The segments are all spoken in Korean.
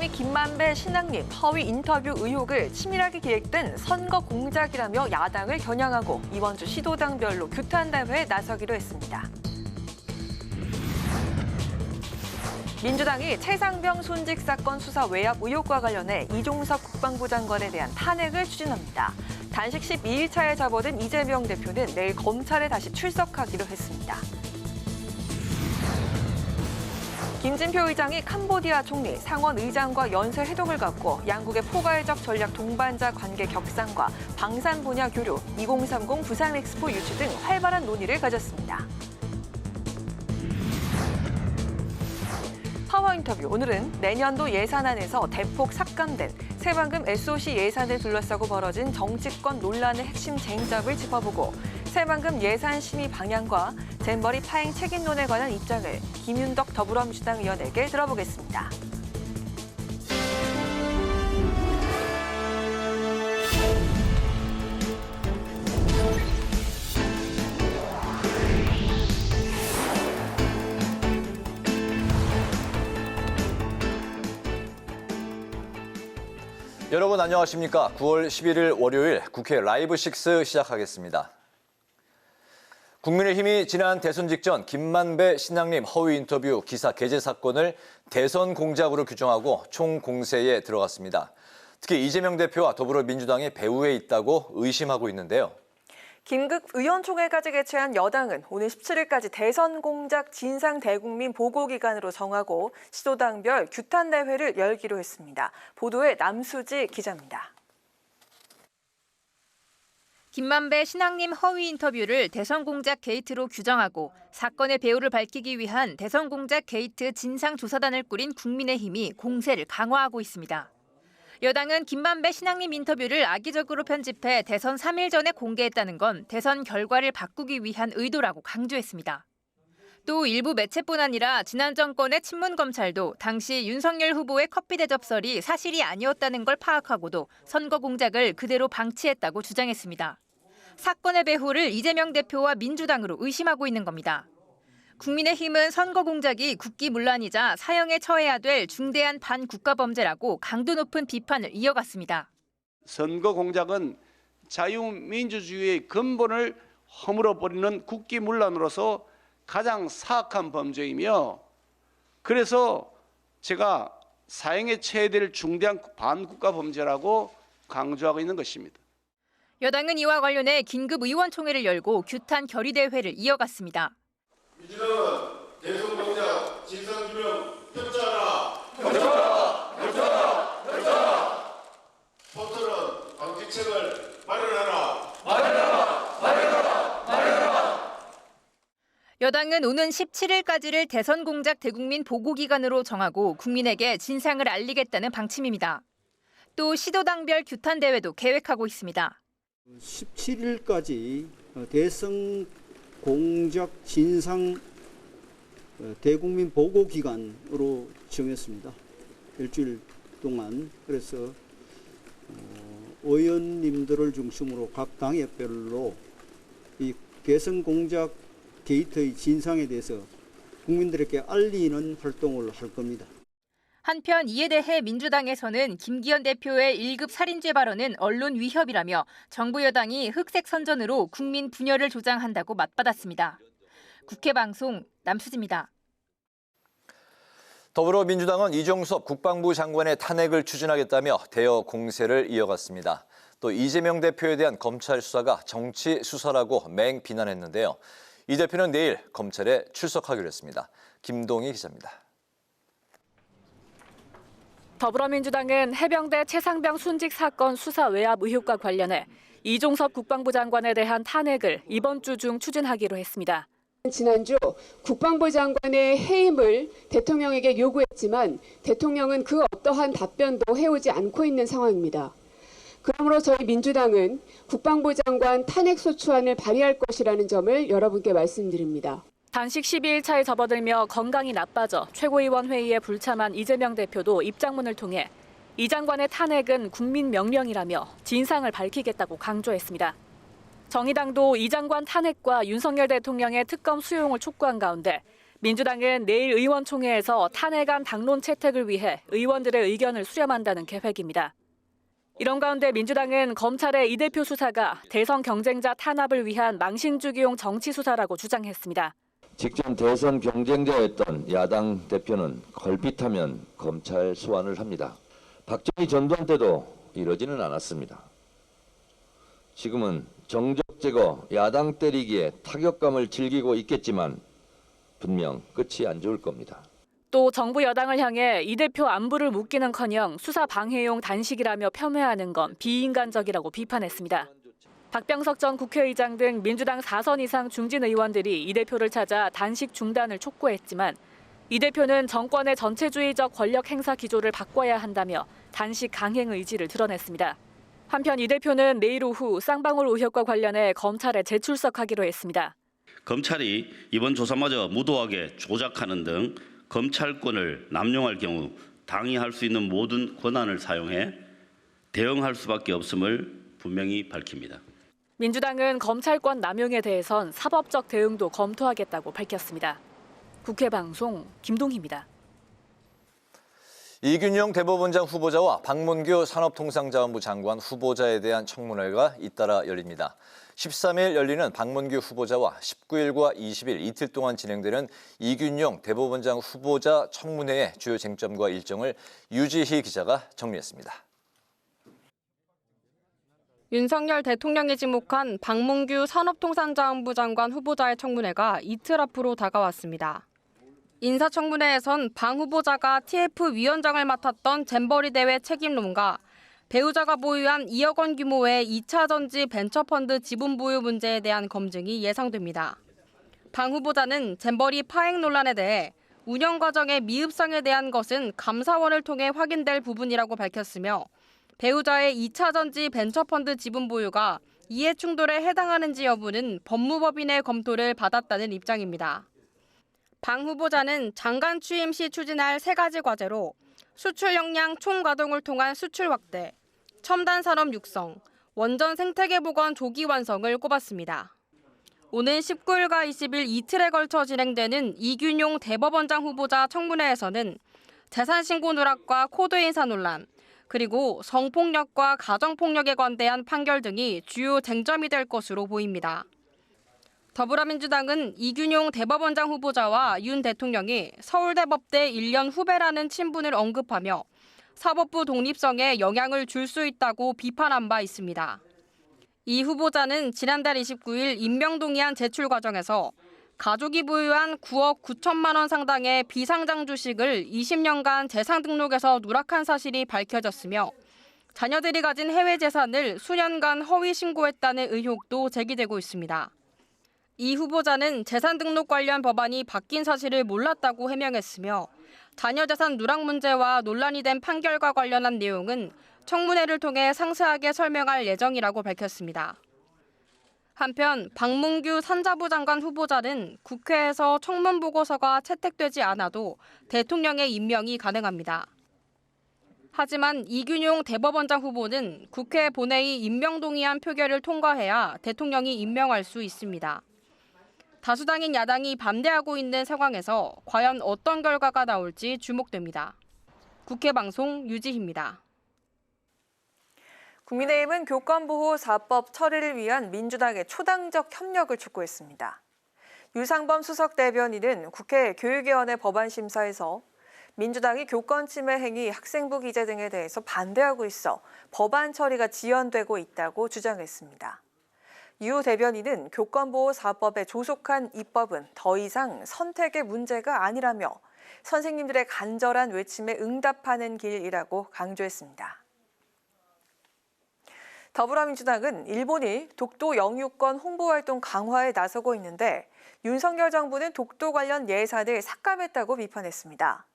민주당이 김만배 신앙님 허위 인터뷰 의혹을 치밀하게 기획된 선거 공작이라며 야당을 겨냥하고 이번 주 시도당별로 규탄대회에 나서기로 했습니다. 민주당이 최상병 순직 사건 수사 외압 의혹과 관련해 이종섭 국방부 장관에 대한 탄핵을 추진합니다. 단식 12일차에 접어든 이재명 대표는 내일 검찰에 다시 출석하기로 했습니다. 김진표 의장이 캄보디아 총리, 상원 의장과 연쇄 회동을 갖고 양국의 포괄적 전략 동반자 관계 격상과 방산 분야 교류, 2030 부산 엑스포 유치 등 활발한 논의를 가졌습니다. 파워 인터뷰, 오늘은 내년도 예산안에서 대폭 삭감된 새만금 SOC 예산을 둘러싸고 벌어진 정치권 논란의 핵심 쟁점을 짚어보고 새만금 예산 심의 방향과 잼버리 파행 책임론에 관한 입장을 김윤덕 더불어민주당 의원에게 들어보겠습니다. 여러분 안녕하십니까? 9월 11일 월요일 국회 라이브 6 시작하겠습니다. 국민의힘이 지난 대선 직전 김만배 신앙님 허위 인터뷰 기사 게재 사건을 대선 공작으로 규정하고 총공세에 들어갔습니다. 특히 이재명 대표와 더불어민주당이 배후에 있다고 의심하고 있는데요. 긴급 의원총회까지 개최한 여당은 오늘 17일까지 대선 공작 진상 대국민 보고 기간으로 정하고 시도당별 규탄 대회를 열기로 했습니다. 보도에 남수지 기자입니다. 김만배 신앙님 허위 인터뷰를 대선 공작 게이트로 규정하고 사건의 배후를 밝히기 위한 대선 공작 게이트 진상조사단을 꾸린 국민의힘이 공세를 강화하고 있습니다. 여당은 김만배 신앙님 인터뷰를 악의적으로 편집해 대선 3일 전에 공개했다는 건 대선 결과를 바꾸기 위한 의도라고 강조했습니다. 또 일부 매체뿐 아니라 지난 정권의 친문검찰도 당시 윤석열 후보의 커피 대접설이 사실이 아니었다는 걸 파악하고도 선거 공작을 그대로 방치했다고 주장했습니다. 사건의 배후를 이재명 대표와 민주당으로 의심하고 있는 겁니다. 국민의힘은 선거 공작이 국기문란이자 사형에 처해야 될 중대한 반국가범죄라고 강도 높은 비판을 이어갔습니다. 선거 공작은 자유민주주의의 근본을 허물어버리는 국기문란으로서 가장 사악한 범죄이며 그래서 제가 사형에 처해야 될 중대한 반국가범죄라고 강조하고 있는 것입니다. 여당은 이와 관련해 긴급 의원총회를 열고 규탄 결의대회를 이어갔습니다. 민주당은 대선 공작 진상규명 협조하라. 터트는 방지책을 마련하라. 여당은 오는 17일까지를 대선 공작 대국민 보고 기간으로 정하고 국민에게 진상을 알리겠다는 방침입니다. 또 시도당별 규탄 대회도 계획하고 있습니다. 17일까지 대선 공작 진상 대국민 보고 기간으로 정했습니다. 일주일 동안. 그래서 의원님들을 중심으로 각 당협별로 이 대선 공작 게이트의 진상에 대해서 국민들에게 알리는 활동을 할 겁니다. 한편 이에 대해 민주당에서는 김기현 대표의 1급 살인죄 발언은 언론 위협이라며 정부 여당이 흑색 선전으로 국민 분열을 조장한다고 맞받았습니다. 국회 방송 남수지입니다. 더불어민주당은 이종섭 국방부 장관의 탄핵을 추진하겠다며 대여 공세를 이어갔습니다. 또 이재명 대표에 대한 검찰 수사가 정치 수사라고 맹비난했는데요. 이 대표는 내일 검찰에 출석하기로 했습니다. 김동희 기자입니다. 더불어민주당은 해병대 최상병 순직 사건 수사 외압 의혹과 관련해 이종섭 국방부 장관에 대한 탄핵을 이번 주 중 추진하기로 했습니다. 지난주 국방부 장관의 해임을 대통령에게 요구했지만 대통령은 그 어떠한 답변도 해오지 않고 있는 상황입니다. 그러므로 저희 민주당은 국방부 장관 탄핵소추안을 발의할 것이라는 점을 여러분께 말씀드립니다. 단식 12일차에 접어들며 건강이 나빠져 최고위원 회의에 불참한 이재명 대표도 입장문을 통해 이 장관의 탄핵은 국민 명령이라며 진상을 밝히겠다고 강조했습니다. 정의당도 이 장관 탄핵과 윤석열 대통령의 특검 수용을 촉구한 가운데 민주당은 내일 의원총회에서 탄핵안 당론 채택을 위해 의원들의 의견을 수렴한다는 계획입니다. 이런 가운데 민주당은 검찰의 이 대표 수사가 대선 경쟁자 탄압을 위한 망신주기용 정치 수사라고 주장했습니다. 직전 대선 경쟁자였던 야당 대표는 걸핏하면 검찰 소환을 합니다. 박정희 전두환 때도 이러지는 않았습니다. 지금은 정적 제거, 야당 때리기에 타격감을 즐기고 있겠지만 분명 끝이 안 좋을 겁니다. 또 정부 여당을 향해 이 대표 안부를 묻기는커녕 수사 방해용 단식이라며 폄훼하는 건 비인간적이라고 비판했습니다. 박병석 전 국회의장 등 민주당 4선 이상 중진 의원들이 이 대표를 찾아 단식 중단을 촉구했지만 이 대표는 정권의 전체주의적 권력 행사 기조를 바꿔야 한다며 단식 강행 의지를 드러냈습니다. 한편 이 대표는 내일 오후 쌍방울 의혹과 관련해 검찰에 재출석하기로 했습니다. 검찰이 이번 조사마저 무도하게 조작하는 등 검찰권을 남용할 경우 당이 할 수 있는 모든 권한을 사용해 대응할 수밖에 없음을 분명히 밝힙니다. 민주당은 검찰권 남용에 대해선 사법적 대응도 검토하겠다고 밝혔습니다. 국회 방송 김동희입니다. 이균용 대법원장 후보자와 박문규 산업통상자원부 장관 후보자에 대한 청문회가 잇따라 열립니다. 13일 열리는 박문규 후보자와 19일과 20일 이틀 동안 진행되는 이균용 대법원장 후보자 청문회의 주요 쟁점과 일정을 유지희 기자가 정리했습니다. 윤석열 대통령이 지목한 박문규 산업통상자원부 장관 후보자의 청문회가 이틀 앞으로 다가왔습니다. 인사청문회에선 방 후보자가 TF 위원장을 맡았던 잼버리 대회 책임론과 배우자가 보유한 2억 원 규모의 2차 전지 벤처펀드 지분 보유 문제에 대한 검증이 예상됩니다. 방 후보자는 잼버리 파행 논란에 대해 운영 과정의 미흡성에 대한 것은 감사원을 통해 확인될 부분이라고 밝혔으며 배우자의 2차 전지 벤처펀드 지분 보유가 이해 충돌에 해당하는지 여부는 법무법인의 검토를 받았다는 입장입니다. 방 후보자는 장관 취임 시 추진할 3가지 과제로 수출 역량 총가동을 통한 수출 확대, 첨단 산업 육성, 원전 생태계 복원 조기 완성을 꼽았습니다. 오는 19일과 20일 이틀에 걸쳐 진행되는 이균용 대법원장 후보자 청문회에서는 재산신고 누락과 코드 인사 논란, 그리고 성폭력과 가정폭력에 관대한 판결 등이 주요 쟁점이 될 것으로 보입니다. 더불어민주당은 이균용 대법원장 후보자와 윤 대통령이 서울대법대 1년 후배라는 친분을 언급하며 사법부 독립성에 영향을 줄 수 있다고 비판한 바 있습니다. 이 후보자는 지난달 29일 임명동의안 제출 과정에서 가족이 보유한 9억 9천만 원 상당의 비상장 주식을 20년간 재산 등록에서 누락한 사실이 밝혀졌으며 자녀들이 가진 해외 재산을 수년간 허위 신고했다는 의혹도 제기되고 있습니다. 이 후보자는 재산 등록 관련 법안이 바뀐 사실을 몰랐다고 해명했으며 자녀 재산 누락 문제와 논란이 된 판결과 관련한 내용은 청문회를 통해 상세하게 설명할 예정이라고 밝혔습니다. 한편 박문규 산자부 장관 후보자는 국회에서 청문 보고서가 채택되지 않아도 대통령의 임명이 가능합니다. 하지만 이균용 대법원장 후보는 국회 본회의 임명동의안 표결을 통과해야 대통령이 임명할 수 있습니다. 다수당인 야당이 반대하고 있는 상황에서 과연 어떤 결과가 나올지 주목됩니다. 국회 방송 유지희입니다. 국민의힘은 교권보호 4법 처리를 위한 민주당의 초당적 협력을 촉구했습니다. 유상범 수석 대변인은 국회 교육위원회 법안 심사에서 민주당이 교권 침해 행위, 학생부 기재 등에 대해서 반대하고 있어 법안 처리가 지연되고 있다고 주장했습니다. 유 대변인은 교권보호 4법에 조속한 입법은 더 이상 선택의 문제가 아니라며 선생님들의 간절한 외침에 응답하는 길이라고 강조했습니다. 더불어민주당은 일본이 독도 영유권 홍보활동 강화에 나서고 있는데 윤석열 정부는 독도 관련 예산을 삭감했다고 비판했습니다.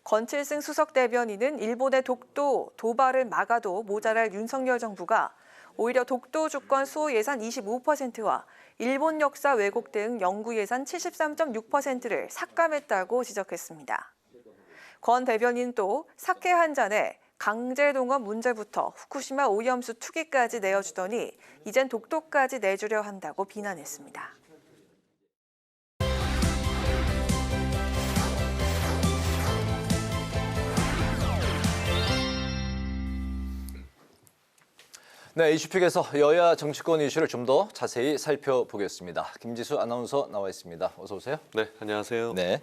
권칠승 수석 대변인은 일본의 독도 도발을 막아도 모자랄 윤석열 정부가 오히려 독도 주권 수호 예산 25%와 일본 역사 왜곡 등 연구 예산 73.6%를 삭감했다고 지적했습니다. 권 대변인 또 사케 한 잔에 강제동원 문제부터 후쿠시마 오염수 투기까지 내어주더니 이젠 독도까지 내주려 한다고 비난했습니다. 네, 이슈픽에서 여야 정치권 이슈를 좀 더 자세히 살펴보겠습니다. 김지수 아나운서 나와 있습니다. 어서 오세요. 네, 안녕하세요. 네.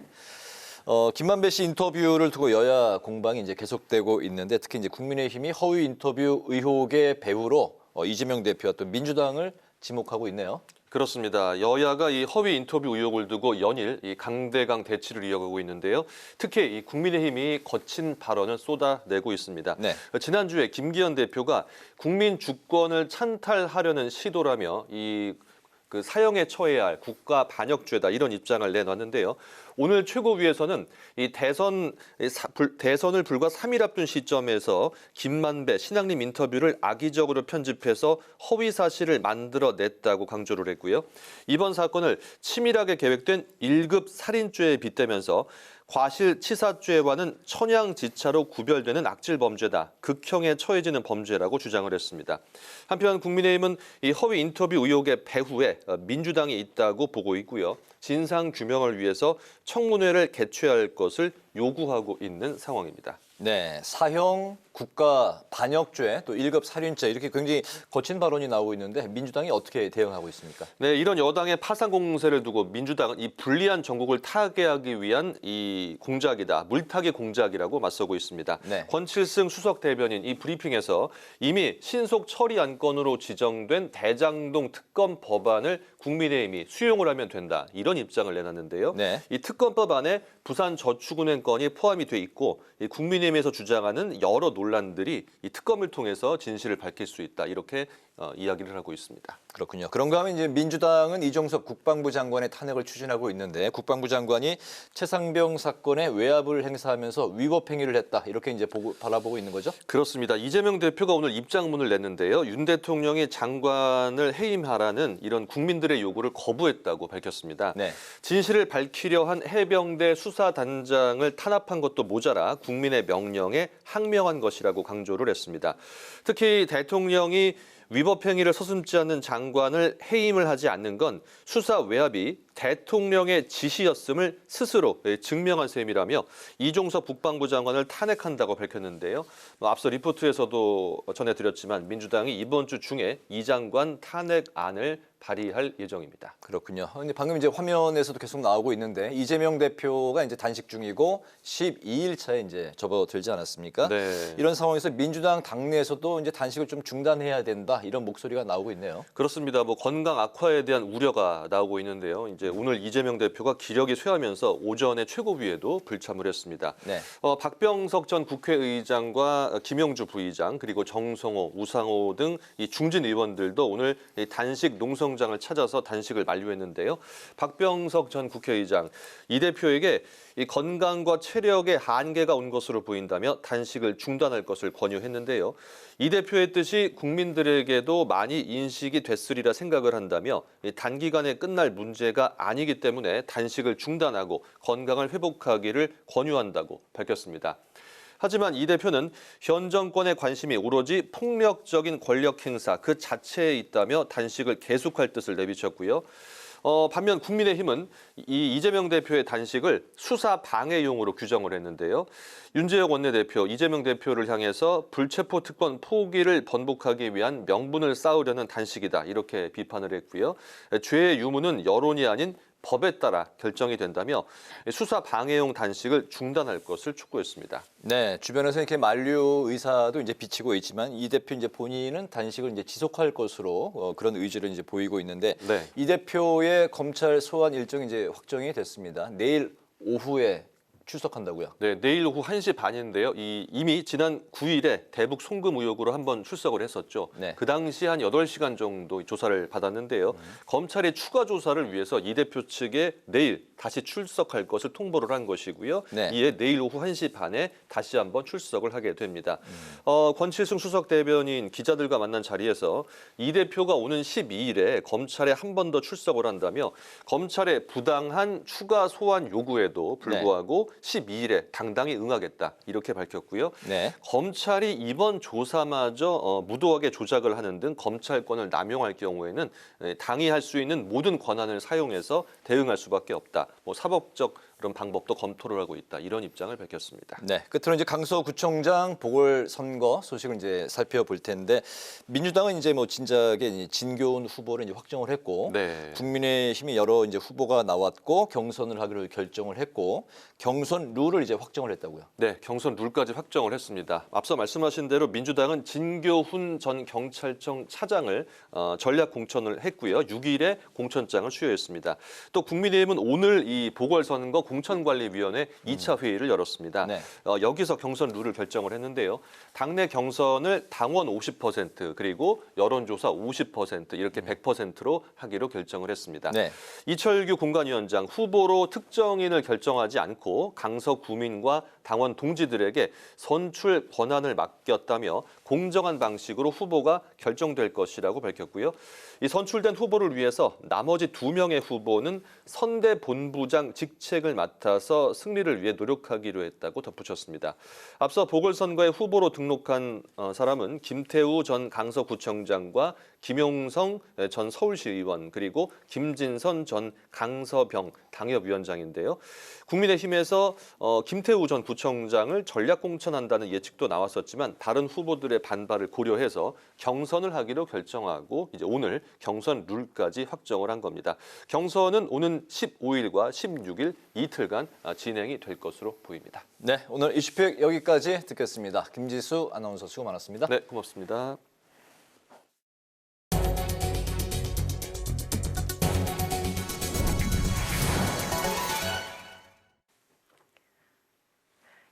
김만배 씨 인터뷰를 두고 여야 공방이 이제 계속되고 있는데 특히 이제 국민의힘이 허위 인터뷰 의혹의 배후로 이재명 대표와 또 민주당을 지목하고 있네요. 그렇습니다. 여야가 이 허위 인터뷰 의혹을 두고 연일 이 강대강 대치를 이어가고 있는데요. 특히 이 국민의힘이 거친 발언을 쏟아내고 있습니다. 네. 지난주에 김기현 대표가 국민 주권을 찬탈하려는 시도라며 그 사형에 처해야 할 국가 반역죄다 이런 입장을 내놨는데요. 오늘 최고위에서는 이 대선을 불과 3일 앞둔 시점에서 김만배 신앙님 인터뷰를 악의적으로 편집해서 허위 사실을 만들어냈다고 강조를 했고요. 이번 사건을 치밀하게 계획된 1급 살인죄에 빗대면서 과실치사죄와는 천양지차로 구별되는 악질 범죄다. 극형에 처해지는 범죄라고 주장을 했습니다. 한편 국민의힘은 이 허위 인터뷰 의혹의 배후에 민주당이 있다고 보고 있고요. 진상 규명을 위해서 청문회를 개최할 것을 요구하고 있는 상황입니다. 네, 사형, 국가 반역죄, 또 1급 살인죄 이렇게 굉장히 거친 발언이 나오고 있는데 민주당이 어떻게 대응하고 있습니까? 네, 이런 여당의 파상 공세를 두고 민주당은 이 불리한 정국을 타개하기 위한 이 공작이다, 물타기 공작이라고 맞서고 있습니다. 네. 권칠승 수석 대변인 이 브리핑에서 이미 신속 처리 안건으로 지정된 대장동 특검 법안을 국민의힘이 수용을 하면 된다 이런 입장을 내놨는데요. 네. 이 특검법 안에 부산저축은행 건이 포함이 돼 있고 이 국민의힘에서 주장하는 여러 논란들이 이 특검을 통해서 진실을 밝힐 수 있다 이렇게 이야기를 하고 있습니다. 그렇군요. 그런가 하면 이제 민주당은 이종섭 국방부 장관의 탄핵을 추진하고 있는데 국방부 장관이 최상병 사건에 외압을 행사하면서 위법 행위를 했다 이렇게 이제 바라보고 있는 거죠? 그렇습니다. 이재명 대표가 오늘 입장문을 냈는데요. 윤 대통령이 장관을 해임하라는 이런 국민들의 요구를 거부했다고 밝혔습니다. 네. 진실을 밝히려 한 해병대 수사단장을 탄압한 것도 모자라 국민의 명령에 항명한 것이라고 강조를 했습니다. 특히 대통령이 위법 행위를 서슴지 않는 장관을 해임을 하지 않는 건 수사 외압이 대통령의 지시였음을 스스로 증명한 셈이라며 이종섭 국방부 장관을 탄핵한다고 밝혔는데요. 앞서 리포트에서도 전해드렸지만 민주당이 이번 주 중에 이 장관 탄핵안을 발의할 예정입니다. 그렇군요. 근데 방금 이제 화면에서도 계속 나오고 있는데 이재명 대표가 이제 단식 중이고 12일 차에 이제 접어들지 않았습니까? 네. 이런 상황에서 민주당 당내에서도 이제 단식을 좀 중단해야 된다 이런 목소리가 나오고 있네요. 그렇습니다. 건강 악화에 대한 우려가 나오고 있는데요. 이제 오늘 이재명 대표가 기력이 쇠하면서 오전에 최고위에도 불참을 했습니다. 네. 박병석 전 국회의장과 김영주 부의장 그리고 정성호, 우상호 등 이 중진 의원들도 오늘 단식 농성장을 찾아서 단식을 만료했는데요. 박병석 전 국회의장 이 대표에게 이 건강과 체력에 한계가 온 것으로 보인다며 단식을 중단할 것을 권유했는데요. 이 대표의 뜻이 국민들에게도 많이 인식이 됐으리라 생각을 한다며 단기간에 끝날 문제가 아니기 때문에 단식을 중단하고 건강을 회복하기를 권유한다고 밝혔습니다. 하지만 이 대표는 현 정권의 관심이 오로지 폭력적인 권력 행사 그 자체에 있다며 단식을 계속할 뜻을 내비쳤고요. 반면 국민의힘은 이 이재명 대표의 단식을 수사 방해용으로 규정을 했는데요. 윤재혁 원내대표, 이재명 대표를 향해서 불체포 특권 포기를 번복하기 위한 명분을 쌓으려는 단식이다 이렇게 비판을 했고요. 죄의 유무는 여론이 아닌 법에 따라 결정이 된다며 수사 방해용 단식을 중단할 것을 촉구했습니다. 네, 주변에서 이렇게 만료 의사도 이제 비치고 있지만 이 대표 이제 본인은 단식을 이제 지속할 것으로 그런 의지를 이제 보이고 있는데 네. 이 대표의 검찰 소환 일정이 이제 확정이 됐습니다. 내일 오후에 출석한다고요? 네, 내일 오후 1시 반인데요. 이미 지난 9일에 대북 송금 의혹으로 한번 출석을 했었죠. 네. 그 당시 한 8시간 정도 조사를 받았는데요. 검찰의 추가 조사를 위해서 이 대표 측에 내일 다시 출석할 것을 통보를 한 것이고요. 네. 이에 내일 오후 1시 반에 다시 한번 출석을 하게 됩니다. 권칠승 수석 대변인 기자들과 만난 자리에서 이 대표가 오는 12일에 검찰에 한 번 더 출석을 한다며 검찰의 부당한 추가 소환 요구에도 불구하고 12일에 당당히 응하겠다 이렇게 밝혔고요. 네. 검찰이 이번 조사마저 무도하게 조작을 하는 등 검찰권을 남용할 경우에는 당이 할 수 있는 모든 권한을 사용해서 대응할 수밖에 없다. 사법적 그런 방법도 검토를 하고 있다. 이런 입장을 밝혔습니다. 네, 끝으로 이제 강서구청장 보궐선거 소식을 이제 살펴볼 텐데 민주당은 이제 뭐 진작에 진교훈 후보를 이제 확정을 했고 네. 국민의힘이 여러 이제 후보가 나왔고 경선을 하기로 결정을 했고 경선 룰을 이제 확정을 했다고요. 네, 경선 룰까지 확정을 했습니다. 앞서 말씀하신 대로 민주당은 진교훈 전 경찰청 차장을 전략 공천을 했고요. 6일에 공천장을 수여했습니다. 또 국민의힘은 오늘 이 보궐선거 공천관리위원회 2차 회의를 열었습니다. 네. 여기서 경선 룰을 결정을 했는데요. 당내 경선을 당원 50% 그리고 여론조사 50% 이렇게 100%로 하기로 결정을 했습니다. 네. 이철규 공관위원장 후보로 특정인을 결정하지 않고 강서 구민과 당원 동지들에게 선출 권한을 맡겼다며 공정한 방식으로 후보가 결정될 것이라고 밝혔고요. 이 선출된 후보를 위해서 나머지 2명의 후보는 선대 본부장 직책을 맡아서 승리를 위해 노력하기로 했다고 덧붙였습니다. 앞서 보궐선거에 후보로 등록한 사람은 김태우 전 강서구청장과 김용성 전 서울시의원 그리고 김진선 전 강서병 당협위원장인데요. 국민의힘에서 김태우 전 구청장을 전략 공천한다는 예측도 나왔었지만 다른 후보들의 반발을 고려해서 경선을 하기로 결정하고 이제 오늘 경선 룰까지 확정을 한 겁니다. 경선은 오는 15일과 16일 이틀간 진행이 될 것으로 보입니다. 네, 오늘 이슈픽 여기까지 듣겠습니다. 김지수 아나운서 수고 많았습니다. 네, 고맙습니다.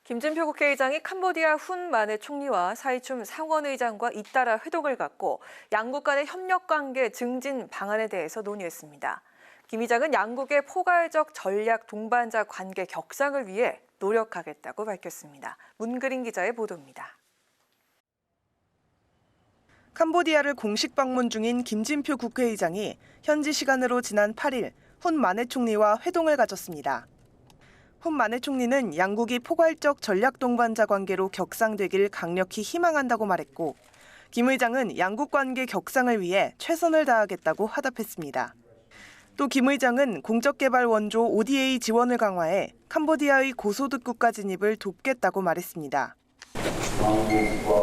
김진표 국회의장이 캄보디아 훈 마네 총리와 사이춤 상원의장과 잇따라 회동을 갖고 양국 간의 협력관계 증진 방안에 대해서 논의했습니다. 김 의장은 양국의 포괄적 전략 동반자 관계 격상을 위해 노력하겠다고 밝혔습니다. 문그린 기자의 보도입니다. 캄보디아를 공식 방문 중인 김진표 국회의장이 현지 시간으로 지난 8일 훈 마네 총리와 회동을 가졌습니다. 훈 마네 총리는 양국이 포괄적 전략 동반자 관계로 격상되길 강력히 희망한다고 말했고 김 의장은 양국 관계 격상을 위해 최선을 다하겠다고 화답했습니다. 또 김 의장은 공적개발 원조 ODA 지원을 강화해 캄보디아의 고소득 국가 진입을 돕겠다고 말했습니다. 양국과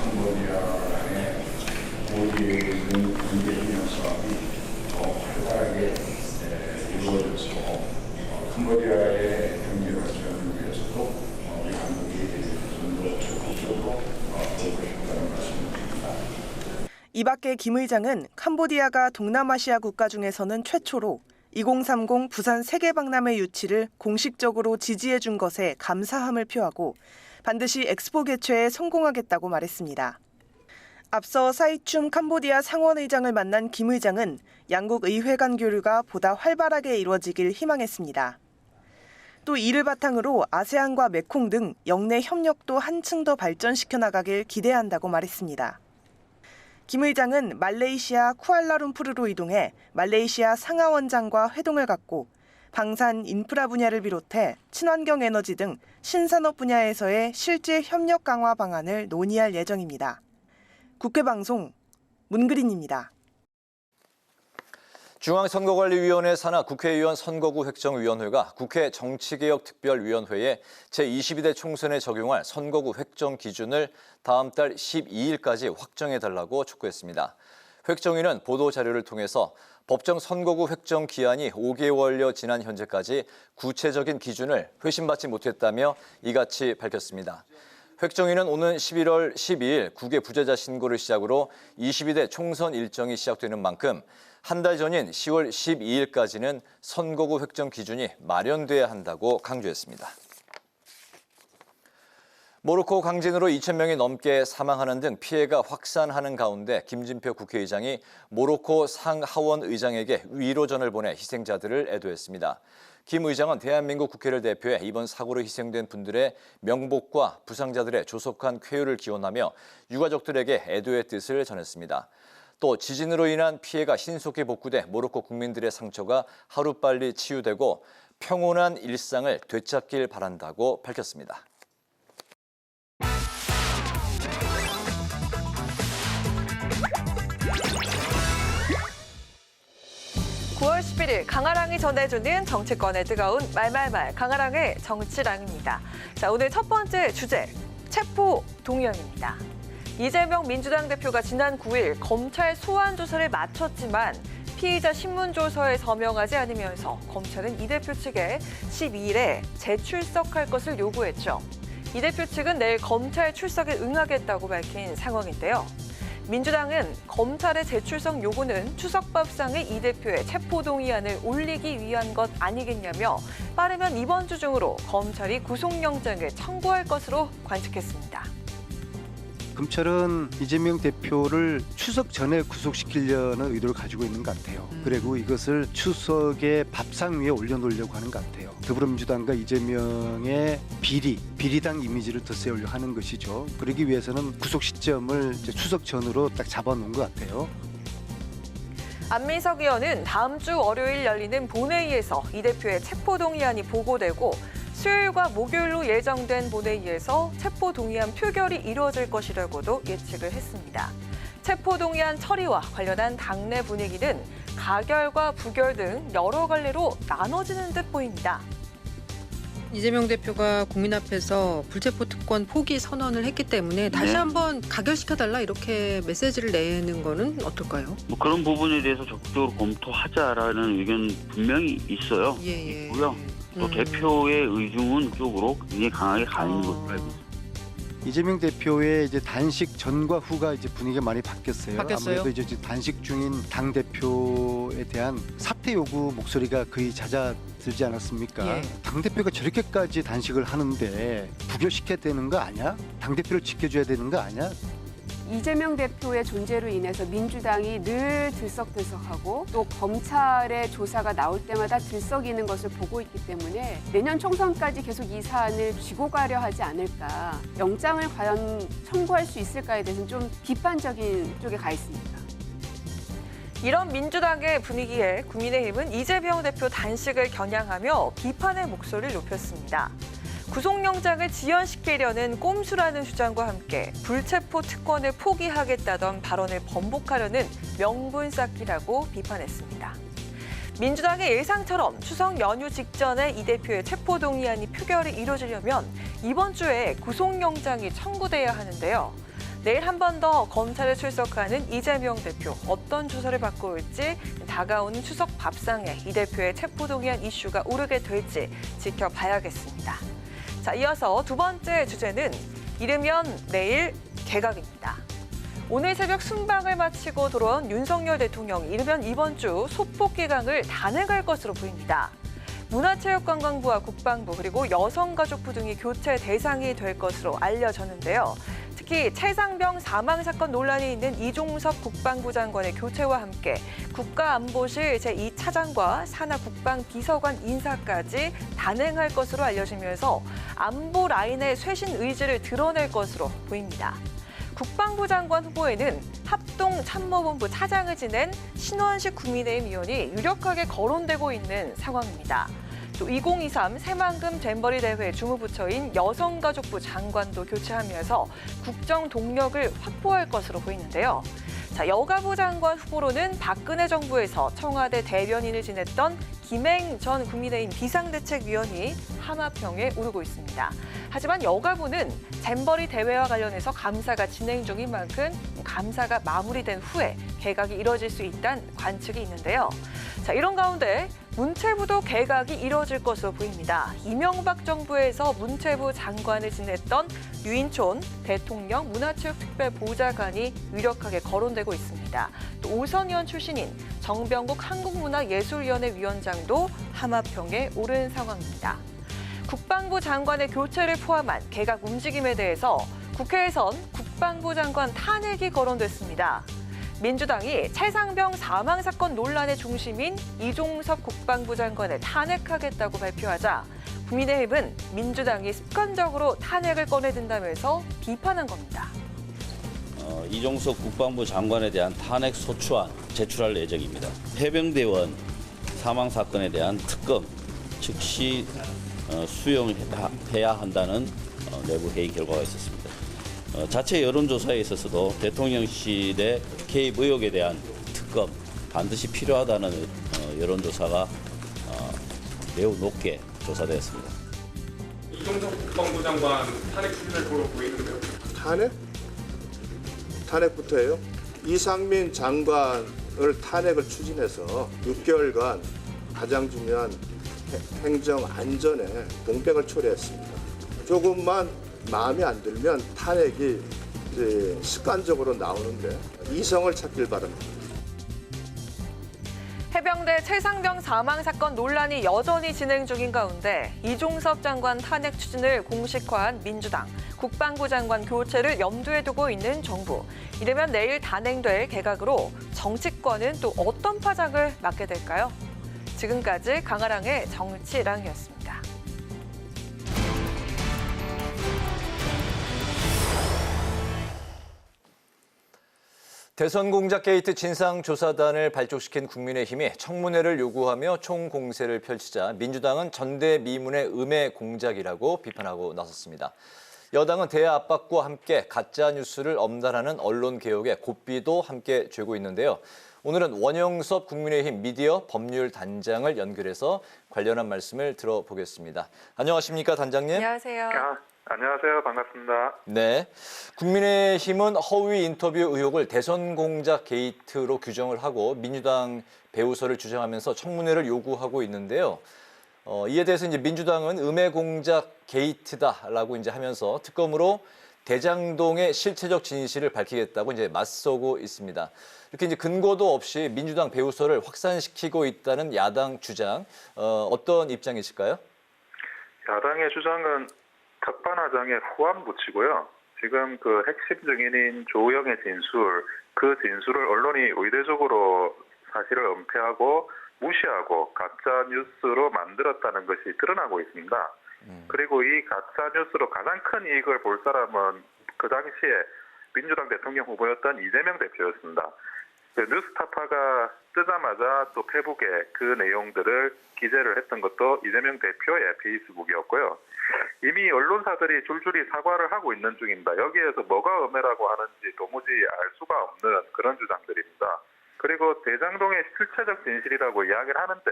캄보디아 간의 ODA 경제 사업이 더 활발하게 이루어져서 캄보디아의 경제 발전을 위해서도 한국이 좀 더 적극적으로 도움을 준다는 말씀을 드립니다. 이 밖에 김 의장은 캄보디아가 동남아시아 국가 중에서는 최초로 2030 부산 세계박람회 유치를 공식적으로 지지해 준 것에 감사함을 표하고 반드시 엑스포 개최에 성공하겠다고 말했습니다. 앞서 사이춤 캄보디아 상원의장을 만난 김 의장은 양국 의회 간 교류가 보다 활발하게 이루어지길 희망했습니다. 또 이를 바탕으로 아세안과 메콩 등 영내 협력도 한층 더 발전시켜 나가길 기대한다고 말했습니다. 김 의장은 말레이시아 쿠알라룸푸르로 이동해 말레이시아 상하원장과 회동을 갖고 방산, 인프라 분야를 비롯해 친환경 에너지 등 신산업 분야에서의 실제 협력 강화 방안을 논의할 예정입니다. 국회방송 문그린입니다. 중앙선거관리위원회 산하 국회의원 선거구 획정위원회가 국회 정치개혁특별위원회에 제22대 총선에 적용할 선거구 획정 기준을 다음 달 12일까지 확정해달라고 촉구했습니다. 획정위는 보도자료를 통해서 법정 선거구 획정 기한이 5개월여 지난 현재까지 구체적인 기준을 회신받지 못했다며 이같이 밝혔습니다. 획정위는 오는 11월 12일 국외 부재자 신고를 시작으로 22대 총선 일정이 시작되는 만큼 한 달 전인 10월 12일까지는 선거구 획정 기준이 마련돼야 한다고 강조했습니다. 모로코 강진으로 2,000명이 넘게 사망하는 등 피해가 확산하는 가운데 김진표 국회의장이 모로코 상하원 의장에게 위로전을 보내 희생자들을 애도했습니다. 김 의장은 대한민국 국회를 대표해 이번 사고로 희생된 분들의 명복과 부상자들의 조속한 쾌유를 기원하며 유가족들에게 애도의 뜻을 전했습니다. 또 지진으로 인한 피해가 신속히 복구돼 모로코 국민들의 상처가 하루빨리 치유되고 평온한 일상을 되찾길 바란다고 밝혔습니다. 9월 11일 강아랑이 전해주는 정치권의 뜨거운 말말말 강아랑의 정치랑입니다. 자, 오늘 첫 번째 주제, 체포 동의안입니다. 이재명 민주당 대표가 지난 9일 검찰 소환 조사를 마쳤지만 피의자 신문조서에 서명하지 않으면서 검찰은 이 대표 측에 12일에 재출석할 것을 요구했죠. 이 대표 측은 내일 검찰 출석에 응하겠다고 밝힌 상황인데요. 민주당은 검찰의 재출석 요구는 추석밥상에 이 대표의 체포동의안을 올리기 위한 것 아니겠냐며 빠르면 이번 주 중으로 검찰이 구속영장을 청구할 것으로 관측했습니다. 검찰은 이재명 대표를 추석 전에 구속시키려는 의도를 가지고 있는 것 같아요. 그리고 이것을 추석의 밥상 위에 올려놓으려고 하는 것 같아요. 더불어민주당과 이재명의 비리당 이미지를 더 세우려고 하는 것이죠. 그러기 위해서는 구속 시점을 이제 추석 전으로 딱 잡아놓은 것 같아요. 안민석 의원은 다음 주 월요일 열리는 본회의에서 이 대표의 체포동의안이 보고되고 수요일과 목요일로 예정된 본회의에서 체포동의안 표결이 이루어질 것이라고도 예측을 했습니다. 체포동의안 처리와 관련한 당내 분위기는 가결과 부결 등 여러 갈래로 나눠지는 듯 보입니다. 이재명 대표가 국민 앞에서 불체포 특권 포기 선언을 했기 때문에 다시 한번 가결시켜달라 이렇게 메시지를 내는 거는 어떨까요? 뭐 그런 부분에 대해서 적극적으로 검토하자라는 의견 분명히 있어요. 있고요. 또 대표의 의중은 쪽으로 굉장히 강하게 가 있는 것으로 알고 있습니다. 이재명 대표의 이제 단식 전과 후가 이제 분위기가 많이 바뀌었어요. 아무래도 이제 단식 중인 당 대표에 대한 사퇴 요구 목소리가 거의 잦아들지 않았습니까? 당 대표가 저렇게까지 단식을 하는데 부결시켜야 되는 거 아니야? 당 대표를 지켜줘야 되는 거 아니야? 이재명 대표의 존재로 인해서 민주당이 늘 들썩들썩하고 또 검찰의 조사가 나올 때마다 들썩이는 것을 보고 있기 때문에 내년 총선까지 계속 이 사안을 쥐고 가려 하지 않을까. 영장을 과연 청구할 수 있을까에 대해서는 좀 비판적인 쪽에 가 있습니다. 이런 민주당의 분위기에 국민의힘은 이재명 대표 단식을 겨냥하며 비판의 목소리를 높였습니다. 구속영장을 지연시키려는 꼼수라는 주장과 함께 불체포 특권을 포기하겠다던 발언을 번복하려는 명분 쌓기라고 비판했습니다. 민주당의 예상처럼 추석 연휴 직전에 이 대표의 체포동의안이 표결이 이루어지려면 이번 주에 구속영장이 청구돼야 하는데요. 내일 한 번 더 검찰에 출석하는 이재명 대표, 어떤 조사를 받고 올지 다가오는 추석 밥상에 이 대표의 체포동의안 이슈가 오르게 될지 지켜봐야겠습니다. 자, 이어서 두 번째 주제는 이르면 내일 개각입니다. 오늘 새벽 순방을 마치고 돌아온 윤석열 대통령이 이르면 이번 주 소폭개각을 단행할 것으로 보입니다. 문화체육관광부와 국방부 그리고 여성가족부 등이 교체 대상이 될 것으로 알려졌는데요. 특히 최상병 사망 사건 논란이 있는 이종섭 국방부 장관의 교체와 함께 국가안보실 제2차장과 산하 국방비서관 인사까지 단행할 것으로 알려지면서 안보 라인의 쇄신 의지를 드러낼 것으로 보입니다. 국방부 장관 후보에는 합동참모본부 차장을 지낸 신원식 국민의힘 의원이 유력하게 거론되고 있는 상황입니다. 또 2023 새만금 잼버리 대회 주무부처인 여성가족부 장관도 교체하면서 국정 동력을 확보할 것으로 보이는데요. 자, 여가부 장관 후보로는 박근혜 정부에서 청와대 대변인을 지냈던 김행 전 국민의힘 비상대책위원이 하마평에 오르고 있습니다. 하지만 여가부는 잼버리 대회와 관련해서 감사가 진행 중인 만큼 감사가 마무리된 후에 개각이 이뤄질 수 있다는 관측이 있는데요. 자, 이런 가운데 문체부도 개각이 이뤄질 것으로 보입니다. 이명박 정부에서 문체부 장관을 지냈던 유인촌 대통령 문화체육특별보좌관이 유력하게 거론되고 있습니다. 또 오선의원 출신인 정병국 한국문화예술위원회 위원장도 하마평에 오른 상황입니다. 국방부 장관의 교체를 포함한 개각 움직임에 대해서 국회에선 국방부 장관 탄핵이 거론됐습니다. 민주당이 최상병 사망 사건 논란의 중심인 이종섭 국방부 장관을 탄핵하겠다고 발표하자 국민의힘은 민주당이 습관적으로 탄핵을 꺼내든다면서 비판한 겁니다. 이종섭 국방부 장관에 대한 탄핵 소추안 제출할 예정입니다. 해병대원 사망 사건에 대한 특검 즉시 수용해야 한다는 내부 회의 결과가 있었습니다. 자체 여론조사에 있어서도 대통령실의 개입 의혹에 대한 특검 반드시 필요하다는 여론조사가 매우 높게 조사되었습니다. 이종석 국방부 장관 탄핵 추진을 보러 보이는데요. 탄핵부터예요? 이상민 장관을 탄핵을 추진해서 6개월간 가장 중요한 행정 안전에 공백을 초래했습니다. 조금만 마음에 안 들면 탄핵이 이제 습관적으로 나오는데 이성을 찾길 바랍니다. 해병대 최상병 사망 사건 논란이 여전히 진행 중인 가운데 이종섭 장관 탄핵 추진을 공식화한 민주당, 국방부 장관 교체를 염두에 두고 있는 정부. 이르면 내일 단행될 개각으로 정치권은 또 어떤 파장을 맞게 될까요? 지금까지 강아랑의 정치랑이었습니다. 대선 공작 게이트 진상조사단을 발족시킨 국민의힘이 청문회를 요구하며 총공세를 펼치자 민주당은 전대미문의 음해 공작이라고 비판하고 나섰습니다. 여당은 대화 압박과 함께 가짜뉴스를 엄단하는 언론개혁의 고삐도 함께 쥐고 있는데요. 오늘은 원영섭 국민의힘 미디어 법률 단장을 연결해서 관련한 말씀을 들어보겠습니다. 안녕하십니까, 단장님? 안녕하세요. 안녕하세요. 반갑습니다. 네, 국민의힘은 허위 인터뷰 의혹을 대선 공작 게이트로 규정을 하고 민주당 배우설을 주장하면서 청문회를 요구하고 있는데요. 이에 대해서 이제 민주당은 음해 공작 게이트다라고 이제 하면서 특검으로 대장동의 실체적 진실을 밝히겠다고 이제 맞서고 있습니다. 이렇게 이제 근거도 없이 민주당 배우설을 확산시키고 있다는 야당 주장, 어떤 입장이실까요? 야당의 주장은 특판화장에 후안 붙이고요. 지금 그 핵심 증인인 조우영의 진술, 그 진술을 언론이 의례적으로 사실을 은폐하고 무시하고 가짜 뉴스로 만들었다는 것이 드러나고 있습니다. 그리고 이 가짜 뉴스로 가장 큰 이익을 볼 사람은 그 당시에 민주당 대통령 후보였던 이재명 대표였습니다. 그 뉴스타파가 뜨자마자 또 페북에 그 내용들을 기재를 했던 것도 이재명 대표의 페이스북이었고요. 이미 언론사들이 줄줄이 사과를 하고 있는 중입니다. 여기에서 뭐가 음해라고 하는지 도무지 알 수가 없는 그런 주장들입니다. 그리고 대장동의 실체적 진실이라고 이야기를 하는데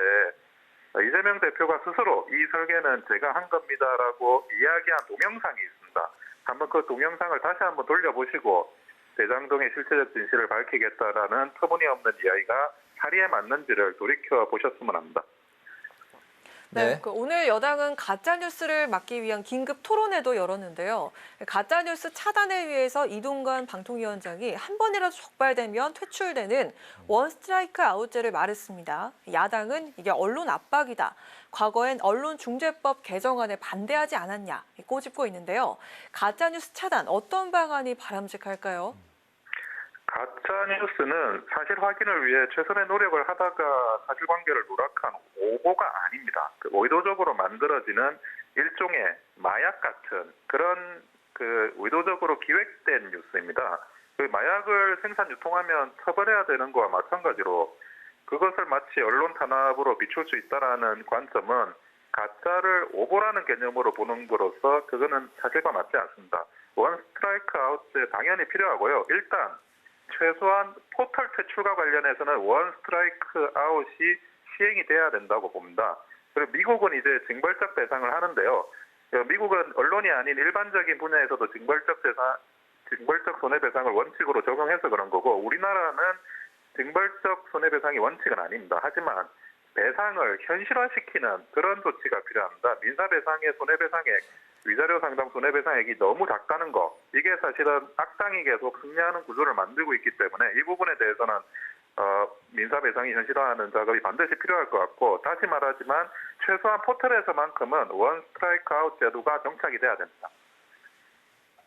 이재명 대표가 스스로 이 설계는 제가 한 겁니다라고 이야기한 동영상이 있습니다. 한번 그 동영상을 다시 한번 돌려보시고 대장동의 실체적 진실을 밝히겠다라는 터무니없는 이야기가 사리에 맞는지를 돌이켜 보셨으면 합니다. 네, 오늘 여당은 가짜뉴스를 막기 위한 긴급 토론회도 열었는데요. 가짜뉴스 차단을 위해서 이동관 방통위원장이 한 번이라도 적발되면 퇴출되는 원스트라이크 아웃제를 말했습니다. 야당은 이게 언론 압박이다. 과거엔 언론중재법 개정안에 반대하지 않았냐 꼬집고 있는데요. 가짜뉴스 차단 어떤 방안이 바람직할까요? 가짜뉴스는 사실 확인을 위해 최선의 노력을 하다가 사실관계를 누락한 오보가 아닙니다. 의도적으로 만들어지는 일종의 마약 같은 그런 의도적으로 기획된 뉴스입니다. 마약을 생산 유통하면 처벌해야 되는 거와 마찬가지로 그것을 마치 언론 탄압으로 비출 수 있다는 관점은 가짜를 오보라는 개념으로 보는 거로서 그거는 사실과 맞지 않습니다. 원 스트라이크 아웃제 당연히 필요하고요. 일단 최소한 포털 퇴출과 관련해서는 원 스트라이크 아웃이 시행이 돼야 된다고 봅니다. 그리고 미국은 이제 징벌적 배상을 하는데요. 미국은 언론이 아닌 일반적인 분야에서도 징벌적 손해배상을 원칙으로 적용해서 그런 거고 우리나라는 징벌적 손해배상이 원칙은 아닙니다. 하지만 배상을 현실화시키는 그런 조치가 필요합니다. 민사배상의 손해배상액, 위자료 상당 손해배상액이 너무 작다는 거 이게 사실은 악당이 계속 승리하는 구조를 만들고 있기 때문에 이 부분에 대해서는 민사배상이 현실화하는 작업이 반드시 필요할 것 같고 다시 말하지만 최소한 포털에서만큼은 원 스트라이크 아웃 제도가 정착이 돼야 됩니다.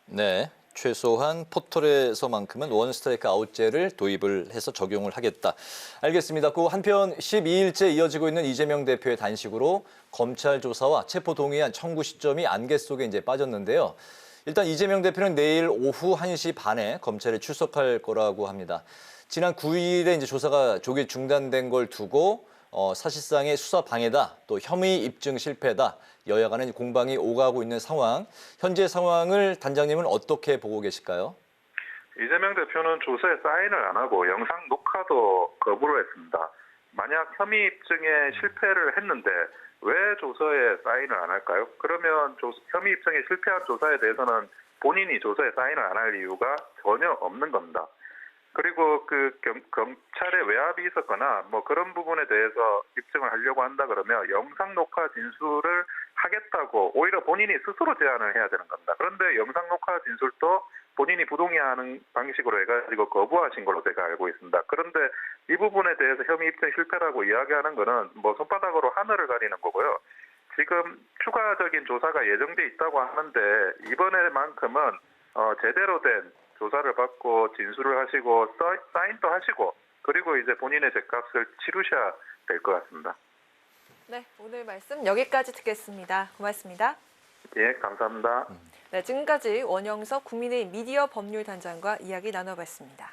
네, 최소한 포털에서만큼은 원 스트라이크 아웃제를 도입을 해서 적용을 하겠다. 알겠습니다. 그 한편 12일째 이어지고 있는 이재명 대표의 단식으로 검찰 조사와 체포 동의안 청구 시점이 안개 속에 이제 빠졌는데요. 일단 이재명 대표는 내일 오후 1시 반에 검찰에 출석할 거라고 합니다. 지난 9일에 이제 조사가 조기 중단된 걸 두고 사실상의 수사 방해다, 또 혐의 입증 실패다, 여야 간의 공방이 오가고 있는 상황. 현재 상황을 단장님은 어떻게 보고 계실까요? 이재명 대표는 조사에 사인을 안 하고 영상 녹화도 거부를 했습니다. 만약 혐의 입증에 실패를 했는데 왜 조서에 사인을 안 할까요? 그러면 혐의 입증에 실패한 조사에 대해서는 본인이 조서에 사인을 안 할 이유가 전혀 없는 겁니다. 그리고 경찰에 외압이 있었거나 뭐 그런 부분에 대해서 입증을 하려고 한다 그러면 영상 녹화 진술을 하겠다고 오히려 본인이 스스로 제안을 해야 되는 겁니다. 그런데 영상 녹화 진술도 본인이 부동의하는 방식으로 해가지고 거부하신 걸로 제가 알고 있습니다. 그런데 이 부분에 대해서 혐의 입증 실패라고 이야기하는 거는 뭐 손바닥으로 하늘을 가리는 거고요. 지금 추가적인 조사가 예정돼 있다고 하는데 이번에만큼은 제대로 된 조사를 받고 진술을 하시고 사인도 하시고 그리고 이제 본인의 죗값을 치르셔야 될 것 같습니다. 네, 오늘 말씀 여기까지 듣겠습니다. 고맙습니다. 예, 감사합니다. 네, 지금까지 원영석 국민의힘 미디어 법률단장과 이야기 나눠봤습니다.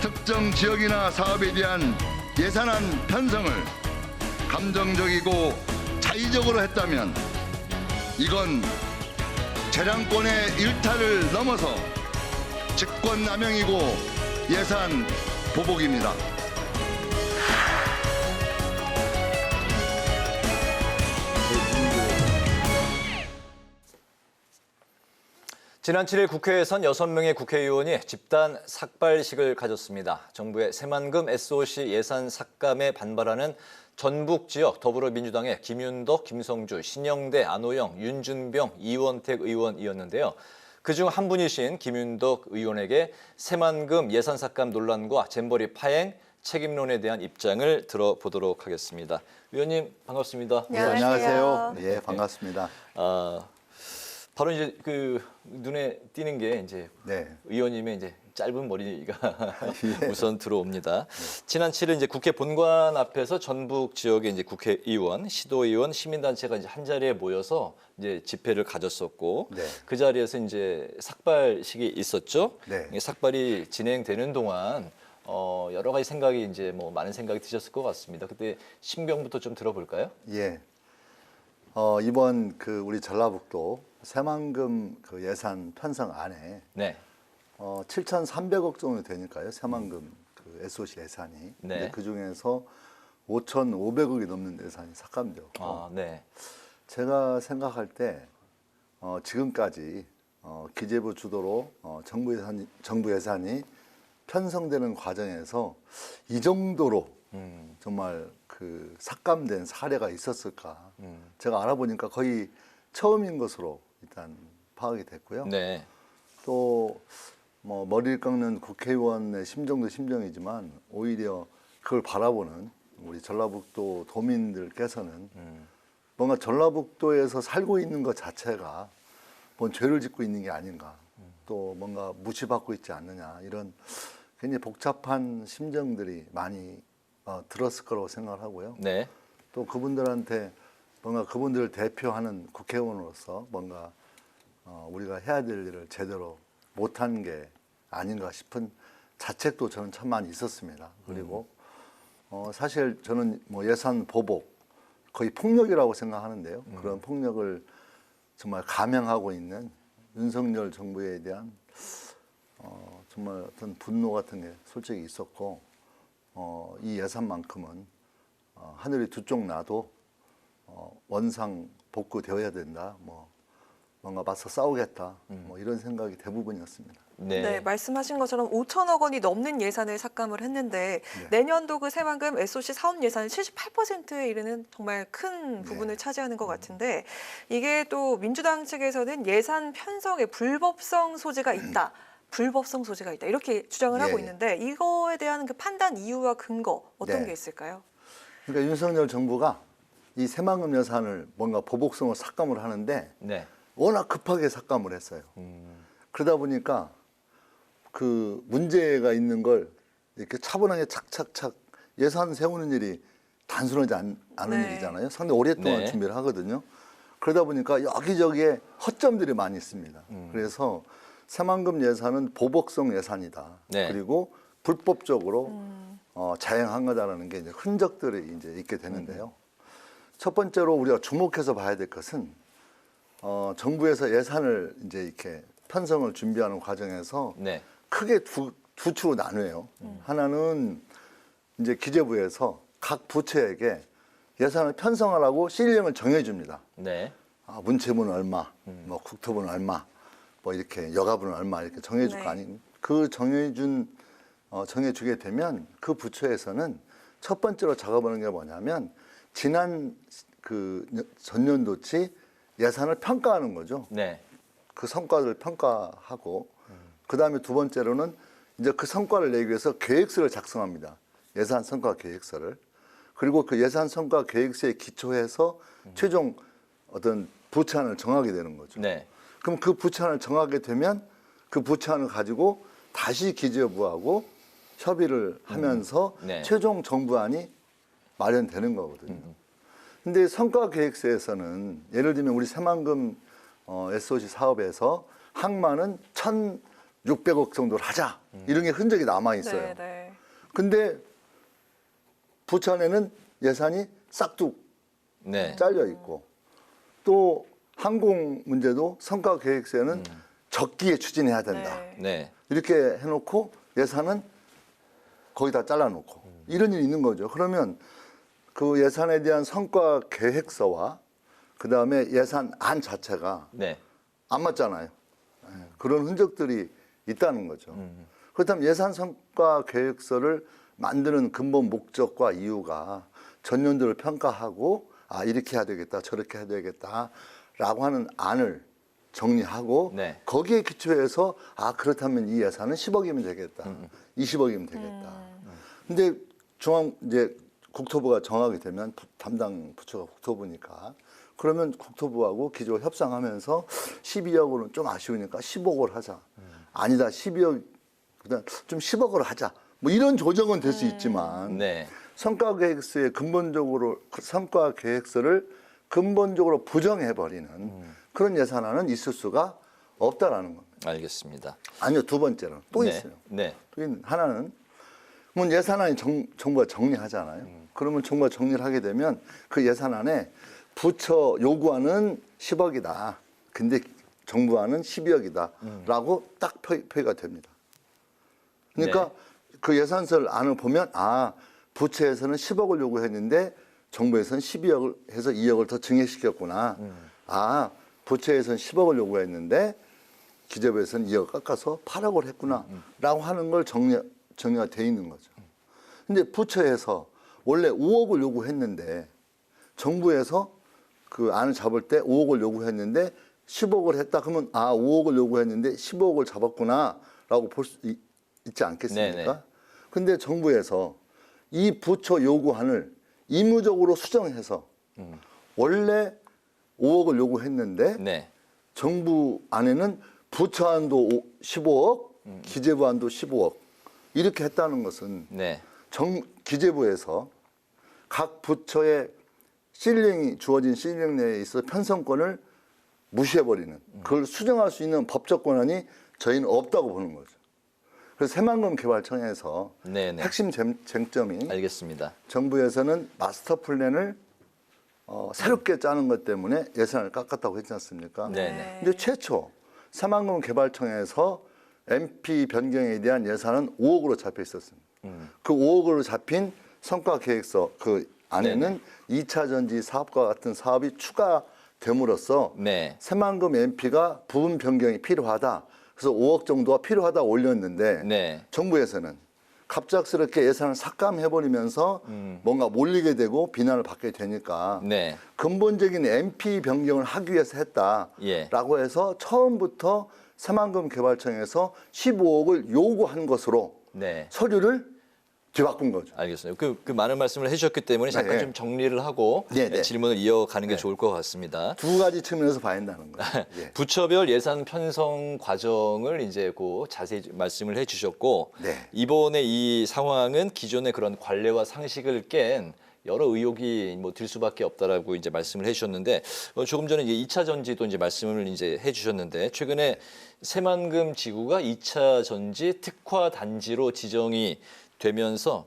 특정 지역이나 사업에 대한 예산안 편성을 감정적이고 자의적으로 했다면 이건 재량권의 일탈을 넘어서 직권남용이고 예산 보복입니다. 지난 7일 국회에선 6명의 국회의원이 집단 삭발식을 가졌습니다. 정부의 새만금 SOC 예산 삭감에 반발하는 전북 지역 더불어민주당의 김윤덕, 김성주, 신영대, 안호영, 윤준병, 이원택 의원이었는데요. 그중 한 분이신 김윤덕 의원에게 새만금 예산 삭감 논란과 잼버리 파행, 책임론에 대한 입장을 들어보도록 하겠습니다. 의원님 반갑습니다. 안녕하세요. 예, 반갑습니다. 바로 이제 눈에 띄는 게 이제 의원님의 이제 짧은 머리가 우선 들어옵니다. 지난 7일 이제 국회 본관 앞에서 전북 지역의 이제 국회의원, 시도의원, 시민단체가 이제 한 자리에 모여서 이제 집회를 가졌었고 그 자리에서 이제 삭발식이 있었죠. 삭발이 진행되는 동안 여러 가지 생각이 이제 뭐 많은 생각이 드셨을 것 같습니다. 그때 심경부터 좀 들어볼까요? 예. 이번 우리 전라북도 새만금 예산 편성안에 7,300억 정도 되니까요. 새만금 SOC 예산이. 근데 그 중에서 5,500억이 넘는 예산이 삭감되었고 제가 생각할 때 지금까지 기재부 주도로 정부 예산이 편성되는 과정에서 이 정도로 정말 삭감된 사례가 있었을까? 제가 알아보니까 거의 처음인 것으로 일단 파악이 됐고요. 또 뭐 머리를 깎는 국회의원의 심정도 심정이지만 오히려 그걸 바라보는 우리 전라북도 도민들께서는 뭔가 전라북도에서 살고 있는 것 자체가 뭔 죄를 짓고 있는 게 아닌가, 또 뭔가 무시받고 있지 않느냐, 이런 굉장히 복잡한 심정들이 많이 들었을 거라고 생각을 하고요. 또 그분들한테 뭔가 그분들을 대표하는 국회의원으로서 뭔가 우리가 해야 될 일을 제대로 못한 게 아닌가 싶은 자책도 저는 참 많이 있었습니다. 그리고 사실 저는 뭐 예산 보복, 거의 폭력이라고 생각하는데요. 그런 폭력을 정말 감행하고 있는 윤석열 정부에 대한 정말 어떤 분노 같은 게 솔직히 있었고, 이 예산만큼은 하늘이 두 쪽 나도 원상 복구되어야 된다, 뭔가 맞서 싸우겠다, 이런 생각이 대부분이었습니다. 네, 말씀하신 것처럼 5천억 원이 넘는 예산을 삭감을 했는데 내년도 그 새만금 SOC 사업 예산의 78%에 이르는 정말 큰 부분을 차지하는 것 같은데, 이게 또 민주당 측에서는 예산 편성에 불법성 소지가 있다. 이렇게 주장을 하고 있는데, 이거에 대한 그 판단 이유와 근거 어떤 게 있을까요? 그러니까 윤석열 정부가 이 새만금 예산을 뭔가 보복성으로 삭감을 하는데 워낙 급하게 삭감을 했어요. 그러다 보니까 그 문제가 있는 걸 이렇게 차분하게 착착착 예산 세우는 일이 단순하지 않은 일이잖아요. 상당히 오랫동안 준비를 하거든요. 그러다 보니까 여기저기에 허점들이 많이 있습니다. 그래서 새만금 예산은 보복성 예산이다. 네. 그리고 불법적으로 자행한 거다라는 게 이제 흔적들이 이제 있게 되는데요. 첫 번째로 우리가 주목해서 봐야 될 것은 정부에서 예산을 이제 이렇게 편성을 준비하는 과정에서 네. 크게 두 축으로 나누어요. 하나는 이제 기재부에서 각 부처에게 예산을 편성하라고 시일령을 정해줍니다. 네. 문체부는 얼마, 뭐 국토부는 얼마, 뭐 이렇게 여가부는 얼마 이렇게 정해줄 거 아니에요. 그 정해주게 되면 그 부처에서는 첫 번째로 작업하는 게 뭐냐면 지난 그 전년도치 예산을 평가하는 거죠. 네. 그 성과를 평가하고 그 다음에 두 번째로는 이제 그 성과를 내기 위해서 계획서를 작성합니다. 예산 성과 계획서를. 그리고 그 예산 성과 계획서에 기초해서 최종 어떤 부처안을 정하게 되는 거죠. 네. 그럼 그 부처안을 정하게 되면 그 부처안을 가지고 다시 기재부하고 협의를 하면서 네. 최종 정부안이 마련되는 거거든요. 근데 성과 계획서에서는 예를 들면 우리 새만금 SOC 사업에서 항만은 1,600억 정도를 하자. 이런 게 흔적이 남아 있어요. 네, 네. 근데 부천에는 예산이 싹둑 네. 잘려 있고 또 항공 문제도 성과 계획서에는 적기에 추진해야 된다. 네. 이렇게 해놓고 예산은 거기다 잘라놓고 이런 일이 있는 거죠. 그러면 그 예산에 대한 성과 계획서와 그 다음에 예산안 자체가 네. 안 맞잖아요. 그런 흔적들이 있다는 거죠. 그렇다면 예산 성과 계획서를 만드는 근본 목적과 이유가 전년도를 평가하고 이렇게 해야 되겠다 저렇게 해야 되겠다라고 하는 안을 정리하고 네. 거기에 기초해서 그렇다면 이 예산은 10억이면 되겠다 20억이면 되겠다. 근데 이제 국토부가 정하게 되면 담당 부처가 국토부니까 그러면 국토부하고 기조 협상하면서 12억으로는 좀 아쉬우니까 15억을 하자. 아니다 12억 그다음 좀 10억으로 하자. 뭐 이런 조정은 될 수 있지만 네. 성과 계획서에 근본적으로 성과 계획서를 근본적으로 부정해 버리는 그런 예산안은 있을 수가 없다라는 겁니다. 알겠습니다. 아니요, 두 번째는 또 네. 있어요. 네. 또 하나는 뭐 예산안이 정부가 정리하잖아요. 그러면 정부가 정리를 하게 되면 그 예산안에 부처 요구안은 10억이다. 근데 정부안은 12억이다라고 딱 표기가 됩니다. 그러니까 그 예산서를 안을 보면 부처에서는 10억을 요구했는데 정부에서는 12억을 해서 2억을 더 증액시켰구나. 부처에서는 10억을 요구했는데 기재부에서는 2억 깎아서 8억을 했구나. 라고 하는 걸 정리가 돼 있는 거죠. 근데 부처에서 원래 5억을 요구했는데 정부에서 그 안을 잡을 때 5억을 요구했는데 10억을 했다. 그러면 5억을 요구했는데 15억을 잡았구나. 라고 볼 수 있지 않겠습니까? 네네. 근데 정부에서 이 부처 요구안을 의무적으로 수정해서 원래 5억을 요구했는데 네. 정부 안에는 부처안도 15억, 기재부안도 15억 이렇게 했다는 것은 네. 기재부에서 각 부처의 주어진 시일령 내에 있어 편성권을 무시해버리는 그걸 수정할 수 있는 법적 권한이 저희는 없다고 보는 거죠. 그래서 새만금 개발청에서 네네. 핵심 쟁점이 알겠습니다. 정부에서는 마스터 플랜을 새롭게 짜는 것 때문에 예산을 깎았다고 했지 않습니까? 네네. 근데 최초 새만금 개발청에서 MP 변경에 대한 예산은 5억으로 잡혀 있었습니다. 그 5억으로 잡힌 성과 계획서 그 안에는 2차 전지 사업과 같은 사업이 추가됨으로써 새만금 MP가 부분 변경이 필요하다. 그래서 5억 정도가 필요하다 올렸는데 정부에서는 갑작스럽게 예산을 삭감해버리면서 뭔가 몰리게 되고 비난을 받게 되니까 근본적인 MP 변경을 하기 위해서 했다라고 해서 처음부터 새만금 개발청에서 15억을 요구한 것으로 서류를 뒤바꾼 거죠. 알겠습니다. 그 많은 말씀을 해주셨기 때문에 잠깐 좀 정리를 하고 질문을 이어가는 게 좋을 것 같습니다. 두 가지 측면에서 봐야 한다는 거예요. 부처별 예산 편성 과정을 이제 자세히 말씀을 해주셨고 이번에 이 상황은 기존의 그런 관례와 상식을 깬 여러 의혹이 뭐 들 수밖에 없다라고 이제 말씀을 해주셨는데 조금 전에 이제 2차 전지도 이제 말씀을 이제 해주셨는데 최근에 새만금 지구가 2차 전지 특화 단지로 지정이 되면서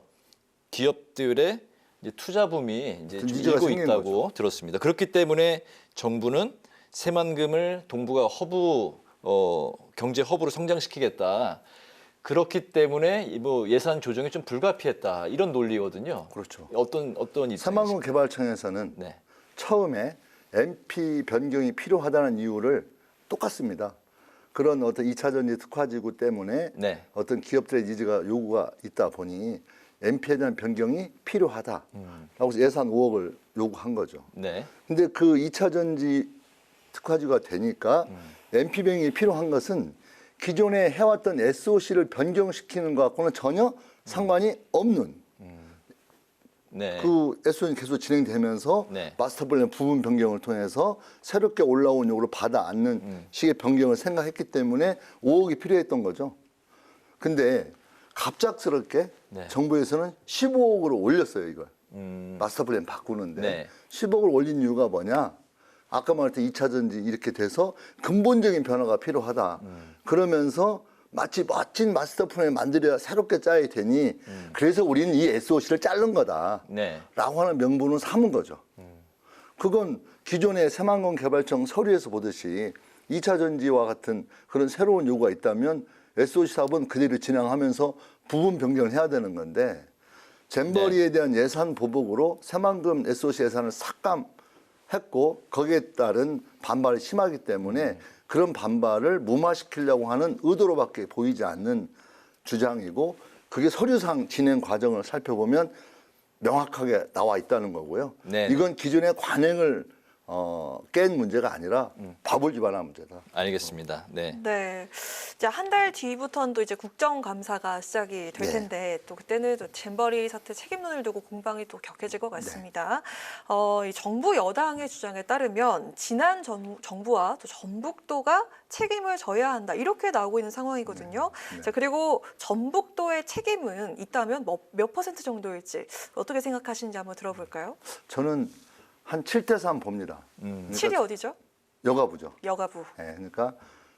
기업들의 이제 투자 붐이 이제 좀 일고 있다고 들었습니다. 그렇기 때문에 정부는 새만금을 동북아 허브 경제 허브로 성장시키겠다. 그렇기 때문에 뭐 예산 조정이 좀 불가피했다 이런 논리거든요. 그렇죠. 어떤 입장이신가요? 새만금 개발청에서는 처음에 MP 변경이 필요하다는 이유를 똑같습니다. 그런 어떤 2차 전지 특화지구 때문에 어떤 기업들의 니즈가 요구가 있다 보니 MP에 대한 변경이 필요하다라고 해서 예산 5억을 요구한 거죠. 근데 그 2차 전지 특화지구가 되니까 MP 변경이 필요한 것은 기존에 해왔던 SOC를 변경시키는 것과는 전혀 상관이 없는 그 SOC는 계속 진행되면서 마스터 플랜 부분 변경을 통해서 새롭게 올라온 요구를 받아 안는 식의 변경을 생각했기 때문에 5억이 필요했던 거죠. 근데 갑작스럽게 정부에서는 15억으로 올렸어요, 이걸. 마스터 플랜 바꾸는데 10억을 올린 이유가 뭐냐? 아까 말했던 2차 전지 이렇게 돼서 근본적인 변화가 필요하다. 그러면서 마치 멋진 마스터 플랜을 만들어야 새롭게 짜야 되니 그래서 우리는 이 SOC를 자른 거다. 라고 하는 명분을 삼은 거죠. 그건 기존의 새만금 개발청 서류에서 보듯이 2차 전지와 같은 그런 새로운 요구가 있다면 SOC 사업은 그대로 진행하면서 부분 변경을 해야 되는 건데 잼버리에 대한 예산 보복으로 새만금 SOC 예산을 삭감했고 거기에 따른 반발이 심하기 때문에 그런 반발을 무마시키려고 하는 의도로밖에 보이지 않는 주장이고 그게 서류상 진행 과정을 살펴보면 명확하게 나와 있다는 거고요. 이건 기존의 관행을 깬 문제가 아니라 바불집안한 문제다. 알겠습니다. 네. 이제 한 달 뒤부터는 또 이제 국정감사가 시작이 될 텐데 또 그때는 또 잼버리 사태 책임론을 두고 공방이 또 격해질 것 같습니다. 이 정부 여당의 주장에 따르면 지난 정부와 또 전북도가 책임을 져야 한다 이렇게 나오고 있는 상황이거든요. 자, 그리고 전북도의 책임은 있다면 몇 % 정도일지 어떻게 생각하시는지 한번 들어볼까요? 저는 한 7대3 봅니다. 7이 어디죠? 여가부죠. 여가부. 네, 그러니까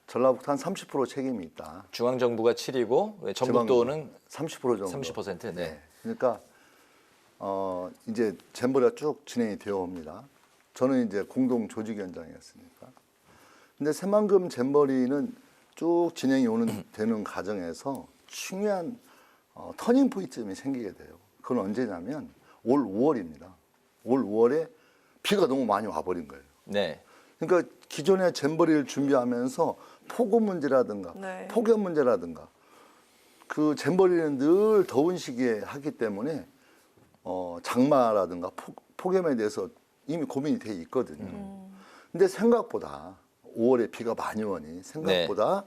전라북도 한 30% 책임이 있다. 중앙정부가 7이고 전북도는 30% 정도. 30%. 네. 그러니까 이제 잼버리가 쭉 진행이 되어 옵니다. 저는 이제 공동 조직위원장이었으니까. 근데 새만금 잼버리는 쭉 진행이 되는 과정에서 중요한 터닝 포인트점이 생기게 돼요. 그건 언제냐면 올 5월입니다. 올 5월에 비가 너무 많이 와버린 거예요. 그러니까 기존의 잼버리를 준비하면서 폭우 문제라든가 폭염 문제라든가 그 잼버리는 늘 더운 시기에 하기 때문에 장마라든가 폭염에 대해서 이미 고민이 돼 있거든요. 근데 생각보다 5월에 비가 많이 오니 생각보다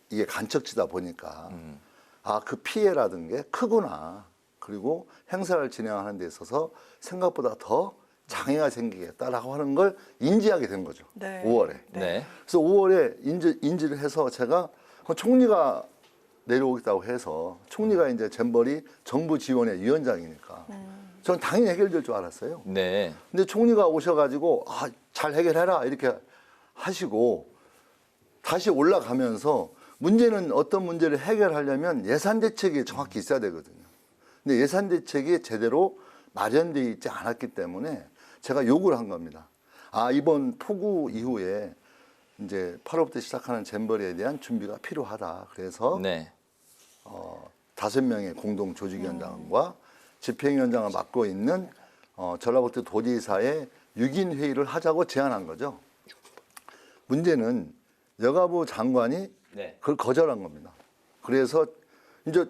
이게 간척지다 보니까 그 피해라든 게 크구나. 그리고 행사를 진행하는 데 있어서 생각보다 더 장애가 생기겠다라고 하는 걸 인지하게 된 거죠. 5월에. 그래서 5월에 인지를 해서 제가 총리가 내려오겠다고 해서 총리가 이제 잼버리 정부 지원의 위원장이니까 저는 당연히 해결될 줄 알았어요. 근데 총리가 오셔가지고 잘 해결해라 이렇게 하시고 다시 올라가면서 문제는 어떤 문제를 해결하려면 예산 대책이 정확히 있어야 되거든요. 근데 예산 대책이 제대로 마련되어 있지 않았기 때문에 제가 요구를 한 겁니다. 이번 폭우 이후에 이제 8월부터 시작하는 잼버리에 대한 준비가 필요하다. 그래서 5명의 공동 조직위원장과 집행위원장을 맡고 있는 전라북도 도지사의 6인 회의를 하자고 제안한 거죠. 문제는 여가부 장관이 그걸 거절한 겁니다. 그래서 이제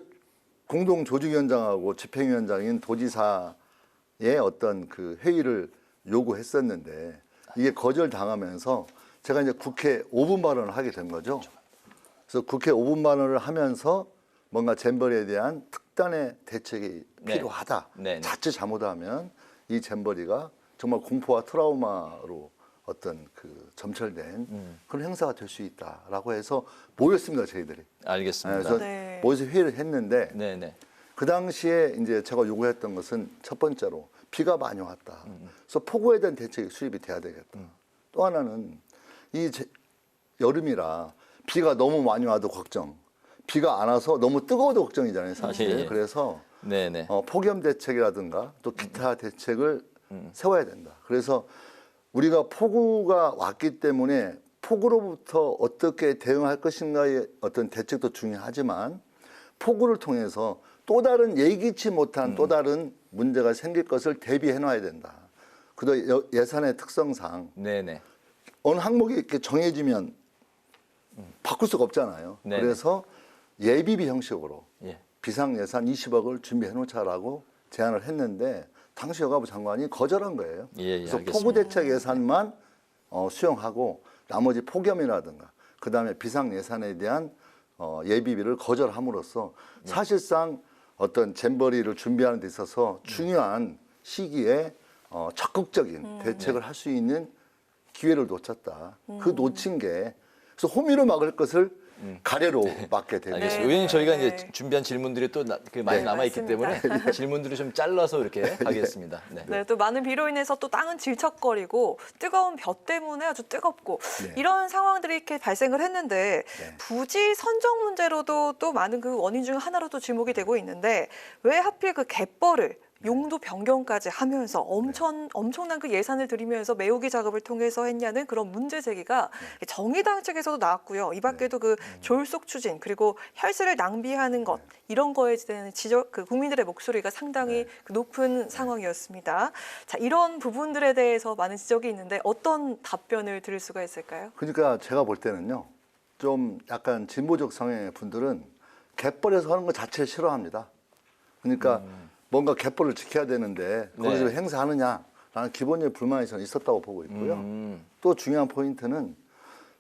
공동 조직위원장하고 집행위원장인 도지사의 어떤 그 회의를 요구했었는데 이게 거절당하면서 제가 이제 국회 5분 발언을 하게 된 거죠. 그래서 국회 5분 발언을 하면서 뭔가 잼버리에 대한 특단의 대책이 필요하다. 자칫 잘못하면 이 잼버리가 정말 공포와 트라우마로 어떤 그 점철된 그런 행사가 될 수 있다라고 해서 모였습니다, 저희들이. 알겠습니다. 그래서 모여서 회의를 했는데 그 당시에 이제 제가 요구했던 것은 첫 번째로 비가 많이 왔다. 그래서 폭우에 대한 대책이 수립이 돼야 되겠다. 또 하나는 여름이라 비가 너무 많이 와도 걱정, 비가 안 와서 너무 뜨거워도 걱정이잖아요, 사실. 예. 그래서 네네. 폭염 대책이라든가 또 기타 대책을 세워야 된다. 그래서 우리가 폭우가 왔기 때문에 폭우로부터 어떻게 대응할 것인가의 어떤 대책도 중요하지만 폭우를 통해서 또 다른 예기치 못한 또 다른 문제가 생길 것을 대비해 놔야 된다. 그도 예산의 특성상 네네. 어느 항목이 이렇게 정해지면 바꿀 수가 없잖아요. 네네. 그래서 예비비 형식으로 예. 비상 예산 20억을 준비해 놓자라고 제안을 했는데 당시 여가부 장관이 거절한 거예요. 예, 그래서 알겠습니다. 폭우 대책 예산만 수용하고 나머지 폭염이라든가 그다음에 비상 예산에 대한 예비비를 거절함으로써 사실상 어떤 잼버리를 준비하는 데 있어서 중요한 시기에 적극적인 대책을 할 수 있는 기회를 놓쳤다. 그 놓친 게 그래서 호미로 막을 것을 가래로 막게 되고. 알겠습니다. 의원님 저희가 이제 준비한 질문들이 또 많이 남아있기 때문에 질문들을 좀 잘라서 이렇게 하겠습니다. 네. 네, 또 많은 비로 인해서 또 땅은 질척거리고 뜨거운 볕 때문에 아주 뜨겁고 이런 상황들이 이렇게 발생을 했는데 부지 선정 문제로도 또 많은 그 원인 중 하나로도 지목이 되고 있는데 왜 하필 그 갯벌을 용도 변경까지 하면서 엄청난 그 예산을 들이면서 매우기 작업을 통해서 했냐는 그런 문제 제기가 정의당 측에서도 나왔고요. 이 밖에도 그 졸속 추진 그리고 혈세를 낭비하는 것 이런 거에 대한 지적, 그 국민들의 목소리가 상당히 높은 상황이었습니다. 자, 이런 부분들에 대해서 많은 지적이 있는데 어떤 답변을 드릴 수가 있을까요? 그러니까 제가 볼 때는요. 좀 약간 진보적 성향의 분들은 갯벌에서 하는 것 자체를 싫어합니다. 그러니까 뭔가 갯벌을 지켜야 되는데 거기서 행사하느냐라는 기본적인 불만이 저는 있었다고 보고 있고요. 또 중요한 포인트는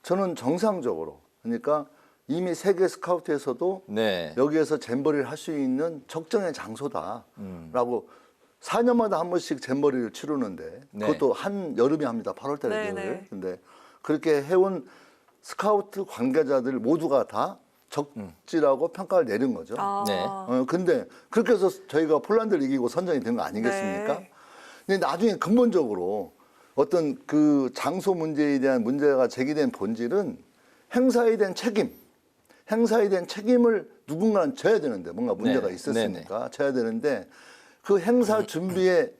저는 정상적으로 그러니까 이미 세계 스카우트에서도 여기에서 잼버리를 할 수 있는 적정의 장소다라고 4년마다 한 번씩 잼버리를 치르는데 그것도 한 여름에 합니다. 8월 달에 늘. 근데 그렇게 해온 스카우트 관계자들 모두가 다 적지라고 평가를 내린 거죠. 근데 그렇게 해서 저희가 폴란드를 이기고 선정이 된 거 아니겠습니까? 근데 나중에 근본적으로 어떤 그 장소 문제에 대한 문제가 제기된 본질은 행사에 대한 책임을 누군가는 져야 되는데 뭔가 문제가 있었으니까 져야 되는데 그 행사 준비에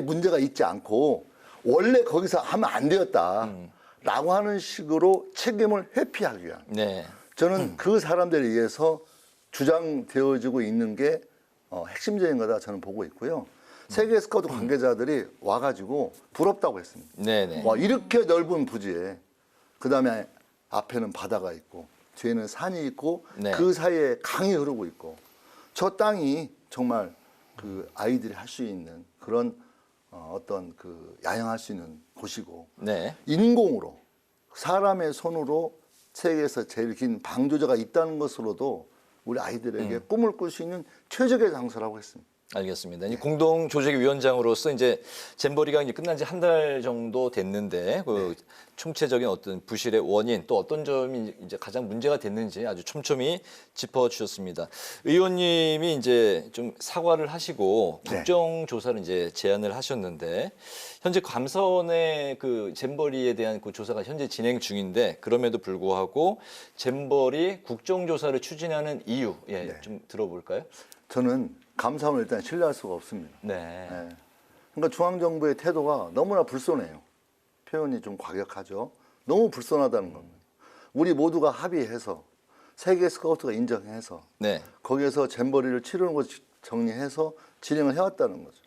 문제가 있지 않고 원래 거기서 하면 안 되었다라고 하는 식으로 책임을 회피하기 위한 저는 그 사람들에 의해서 주장되어지고 있는 게 핵심적인 거다 저는 보고 있고요. 세계 스카우트 관계자들이 와가지고 부럽다고 했습니다. 와, 이렇게 넓은 부지에 그다음에 앞에는 바다가 있고 뒤에는 산이 있고 그 사이에 강이 흐르고 있고 저 땅이 정말 그 아이들이 할 수 있는 그런 어떤 그 야영할 수 있는 곳이고 인공으로 사람의 손으로 세계에서 제일 긴 방조제가 있다는 것으로도 우리 아이들에게 꿈을 꿀 수 있는 최적의 장소라고 했습니다. 알겠습니다. 공동 조직위원장으로서 이제 잼버리가 이제 끝난 지 한 달 정도 됐는데 그 총체적인 어떤 부실의 원인 또 어떤 점이 이제 가장 문제가 됐는지 아주 촘촘히 짚어주셨습니다. 의원님이 이제 좀 사과를 하시고 국정조사를 이제 제안을 하셨는데 현재 감사원의 그 잼버리에 대한 그 조사가 현재 진행 중인데 그럼에도 불구하고 잼버리 국정조사를 추진하는 이유 좀 들어볼까요? 저는 감사원을 일단 신뢰할 수가 없습니다. 그러니까 중앙정부의 태도가 너무나 불손해요. 표현이 좀 과격하죠. 너무 불손하다는 겁니다. 우리 모두가 합의해서 세계 스카우트가 인정해서 거기에서 잼버리를 치르는 것 정리해서 진행을 해왔다는 거죠.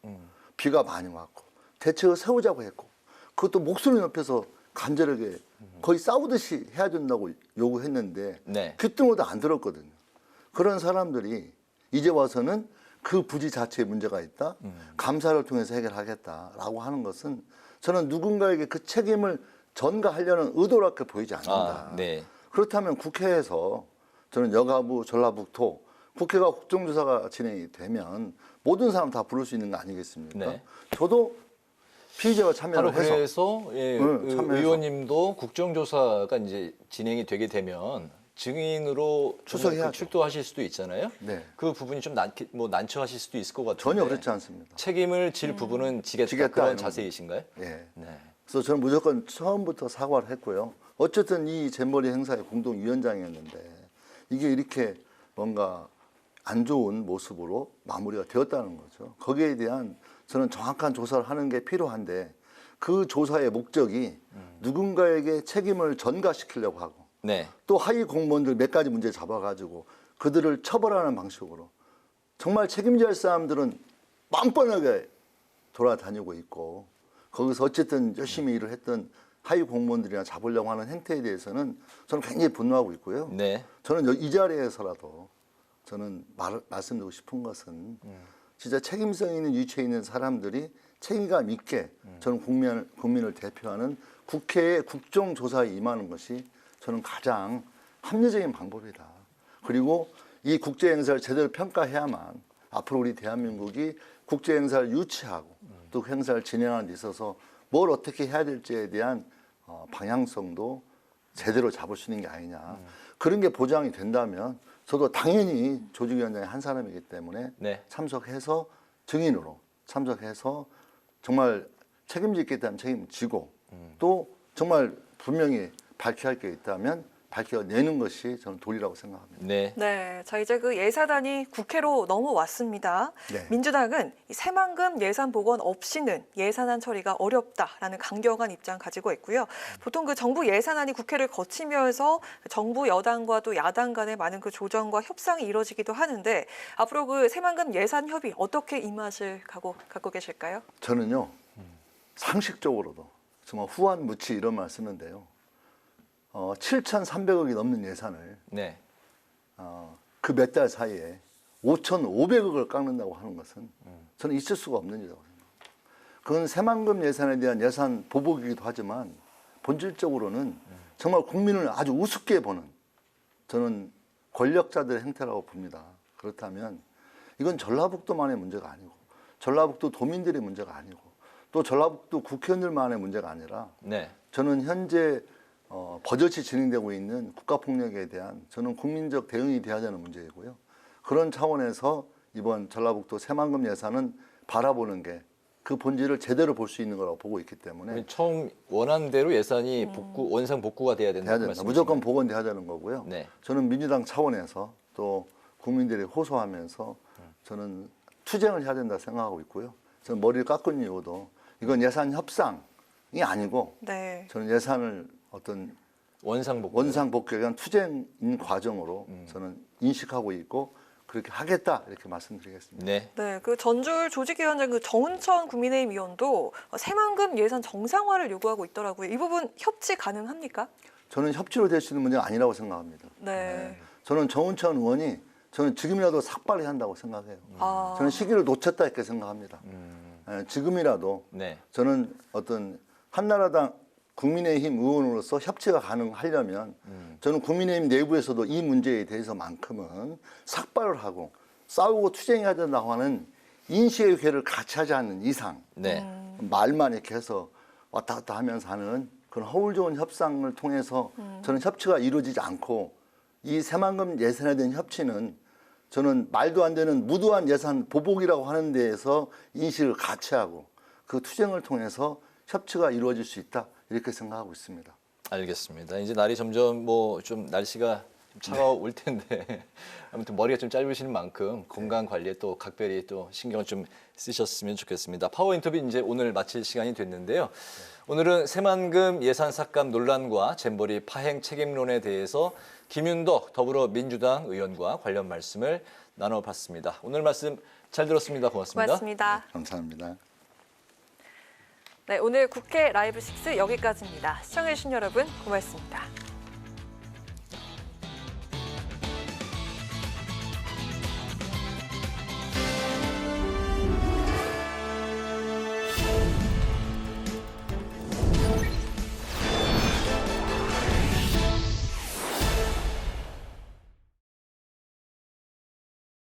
비가 많이 왔고 대책을 세우자고 했고 그것도 목소리 높여서 간절하게 거의 싸우듯이 해야 된다고 요구했는데 귀등으로도 안 들었거든요. 그런 사람들이 이제 와서는 그 부지 자체에 문제가 있다. 감사를 통해서 해결하겠다라고 하는 것은 저는 누군가에게 그 책임을 전가하려는 의도롭게 보이지 않는다. 그렇다면 국회에서 저는 여가부, 전라북도 국회가 국정조사가 진행이 되면 모든 사람 다 부를 수 있는 거 아니겠습니까? 저도 피의자가 참여를 바로 해서 그래서 의원님도 국정조사가 이제 진행이 되게 되면 증인으로 출석해야죠. 출두하실 수도 있잖아요. 네. 그 부분이 좀 난처하실 수도 있을 것 같은데. 전혀 그렇지 않습니다. 책임을 질 부분은 지겠다 그런 자세이신가요? 예. 네. 그래서 저는 무조건 처음부터 사과를 했고요. 어쨌든 이 잼버리 행사의 공동위원장이었는데 이게 이렇게 뭔가 안 좋은 모습으로 마무리가 되었다는 거죠. 거기에 대한 저는 정확한 조사를 하는 게 필요한데 그 조사의 목적이 누군가에게 책임을 전가시키려고 하고 네. 또 하위 공무원들 몇 가지 문제 잡아가지고 그들을 처벌하는 방식으로 정말 책임져야 할 사람들은 뻔뻔하게 돌아다니고 있고 거기서 어쨌든 열심히 일을 했던 하위 공무원들이나 잡으려고 하는 행태에 대해서는 저는 굉장히 분노하고 있고요. 네. 저는 이 자리에서라도 저는 말씀드리고 싶은 것은 진짜 책임성 있는 위치에 있는 사람들이 책임감 있게 저는 국민을 대표하는 국회의 국정조사에 임하는 것이 저는 가장 합리적인 방법이다. 그리고 이 국제행사를 제대로 평가해야만 앞으로 우리 대한민국이 국제행사를 유치하고 또 그 행사를 진행하는 데 있어서 뭘 어떻게 해야 될지에 대한 방향성도 제대로 잡을 수 있는 게 아니냐. 그런 게 보장이 된다면 저도 당연히 조직위원장의 한 사람이기 때문에 네. 참석해서 증인으로 참석해서 정말 책임질 게 있다면 책임지고 또 정말 분명히 밝혀야 할 게 있다면 밝혀내는 것이 저는 도리라고 생각합니다. 네. 네, 자 이제 그 예산안이 국회로 넘어왔습니다. 네. 민주당은 이 새만금 예산 복원 없이는 예산안 처리가 어렵다라는 강경한 입장 가지고 있고요. 보통 그 정부 예산안이 국회를 거치면서 정부 여당과 또 야당 간의 많은 그 조정과 협상이 이루어지기도 하는데 앞으로 그 새만금 예산 협의 어떻게 임하실 갖고 계실까요? 저는요 상식적으로도 정말 후한무치 이런 말 쓰는데요. 7,300억이 넘는 예산을 네. 그 몇 달 사이에 5,500억을 깎는다고 하는 것은 저는 있을 수가 없는 일이라고 생각합니다. 그건 새만금 예산에 대한 예산 보복이기도 하지만 본질적으로는 정말 국민을 아주 우습게 보는 저는 권력자들의 행태라고 봅니다. 그렇다면 이건 전라북도만의 문제가 아니고 전라북도 도민들의 문제가 아니고 또 전라북도 국회의원들만의 문제가 아니라 네. 저는 현재 버젓이 진행되고 있는 국가폭력에 대한 저는 국민적 대응이 돼야 되는 문제이고요. 그런 차원에서 이번 전라북도 새만금 예산은 바라보는 게 그 본질을 제대로 볼 수 있는 거라고 보고 있기 때문에 처음 원한 대로 예산이 원상 복구가 돼야 된다는 말씀이신가요? 무조건 복원돼야 되는 거고요. 네. 저는 민주당 차원에서 또 국민들이 호소하면서 저는 투쟁을 해야 된다 생각하고 있고요. 저는 머리를 깎은 이유도 이건 예산 협상이 아니고 네. 저는 예산을 어떤 원상 복구에 대한 투쟁 과정으로 저는 인식하고 있고 그렇게 하겠다 이렇게 말씀드리겠습니다. 네. 네, 그 전주울 조직위원장 그 정은천 국민의힘 의원도 새만금 예산 정상화를 요구하고 있더라고요. 이 부분 협치 가능합니까? 저는 협치로 될 수 있는 문제가 아니라고 생각합니다. 네. 저는 정은천 의원이 저는 지금이라도 삭발해야 한다고 생각해요. 저는 시기를 놓쳤다 이렇게 생각합니다. 지금이라도 네. 저는 어떤 한나라당 국민의힘 의원으로서 협치가 가능하려면 저는 국민의힘 내부에서도 이 문제에 대해서만큼은 삭발을 하고 싸우고 투쟁해야 된다고 하는 인식의 회를 같이 하지 않는 이상 말만 이렇게 해서 왔다 갔다 하면서 하는 그런 허울 좋은 협상을 통해서 저는 협치가 이루어지지 않고 이 새만금 예산에 대한 협치는 저는 말도 안 되는 무도한 예산 보복이라고 하는 데에서 인식을 같이 하고 그 투쟁을 통해서 협치가 이루어질 수 있다 이렇게 생각하고 있습니다. 알겠습니다. 이제 날이 점점 좀 날씨가 좀 차가울 텐데 아무튼 머리가 좀 짧으시는 만큼 건강 관리에 또 각별히 또 신경을 좀 쓰셨으면 좋겠습니다. 파워 인터뷰 이제 오늘 마칠 시간이 됐는데요. 오늘은 새만금 예산 삭감 논란과 잼버리 파행 책임론에 대해서 김윤덕 더불어민주당 의원과 관련 말씀을 나눠봤습니다. 오늘 말씀 잘 들었습니다. 고맙습니다. 고맙습니다. 감사합니다. 네, 오늘 국회 라이브 6 여기까지입니다. 시청해주신 여러분 고맙습니다.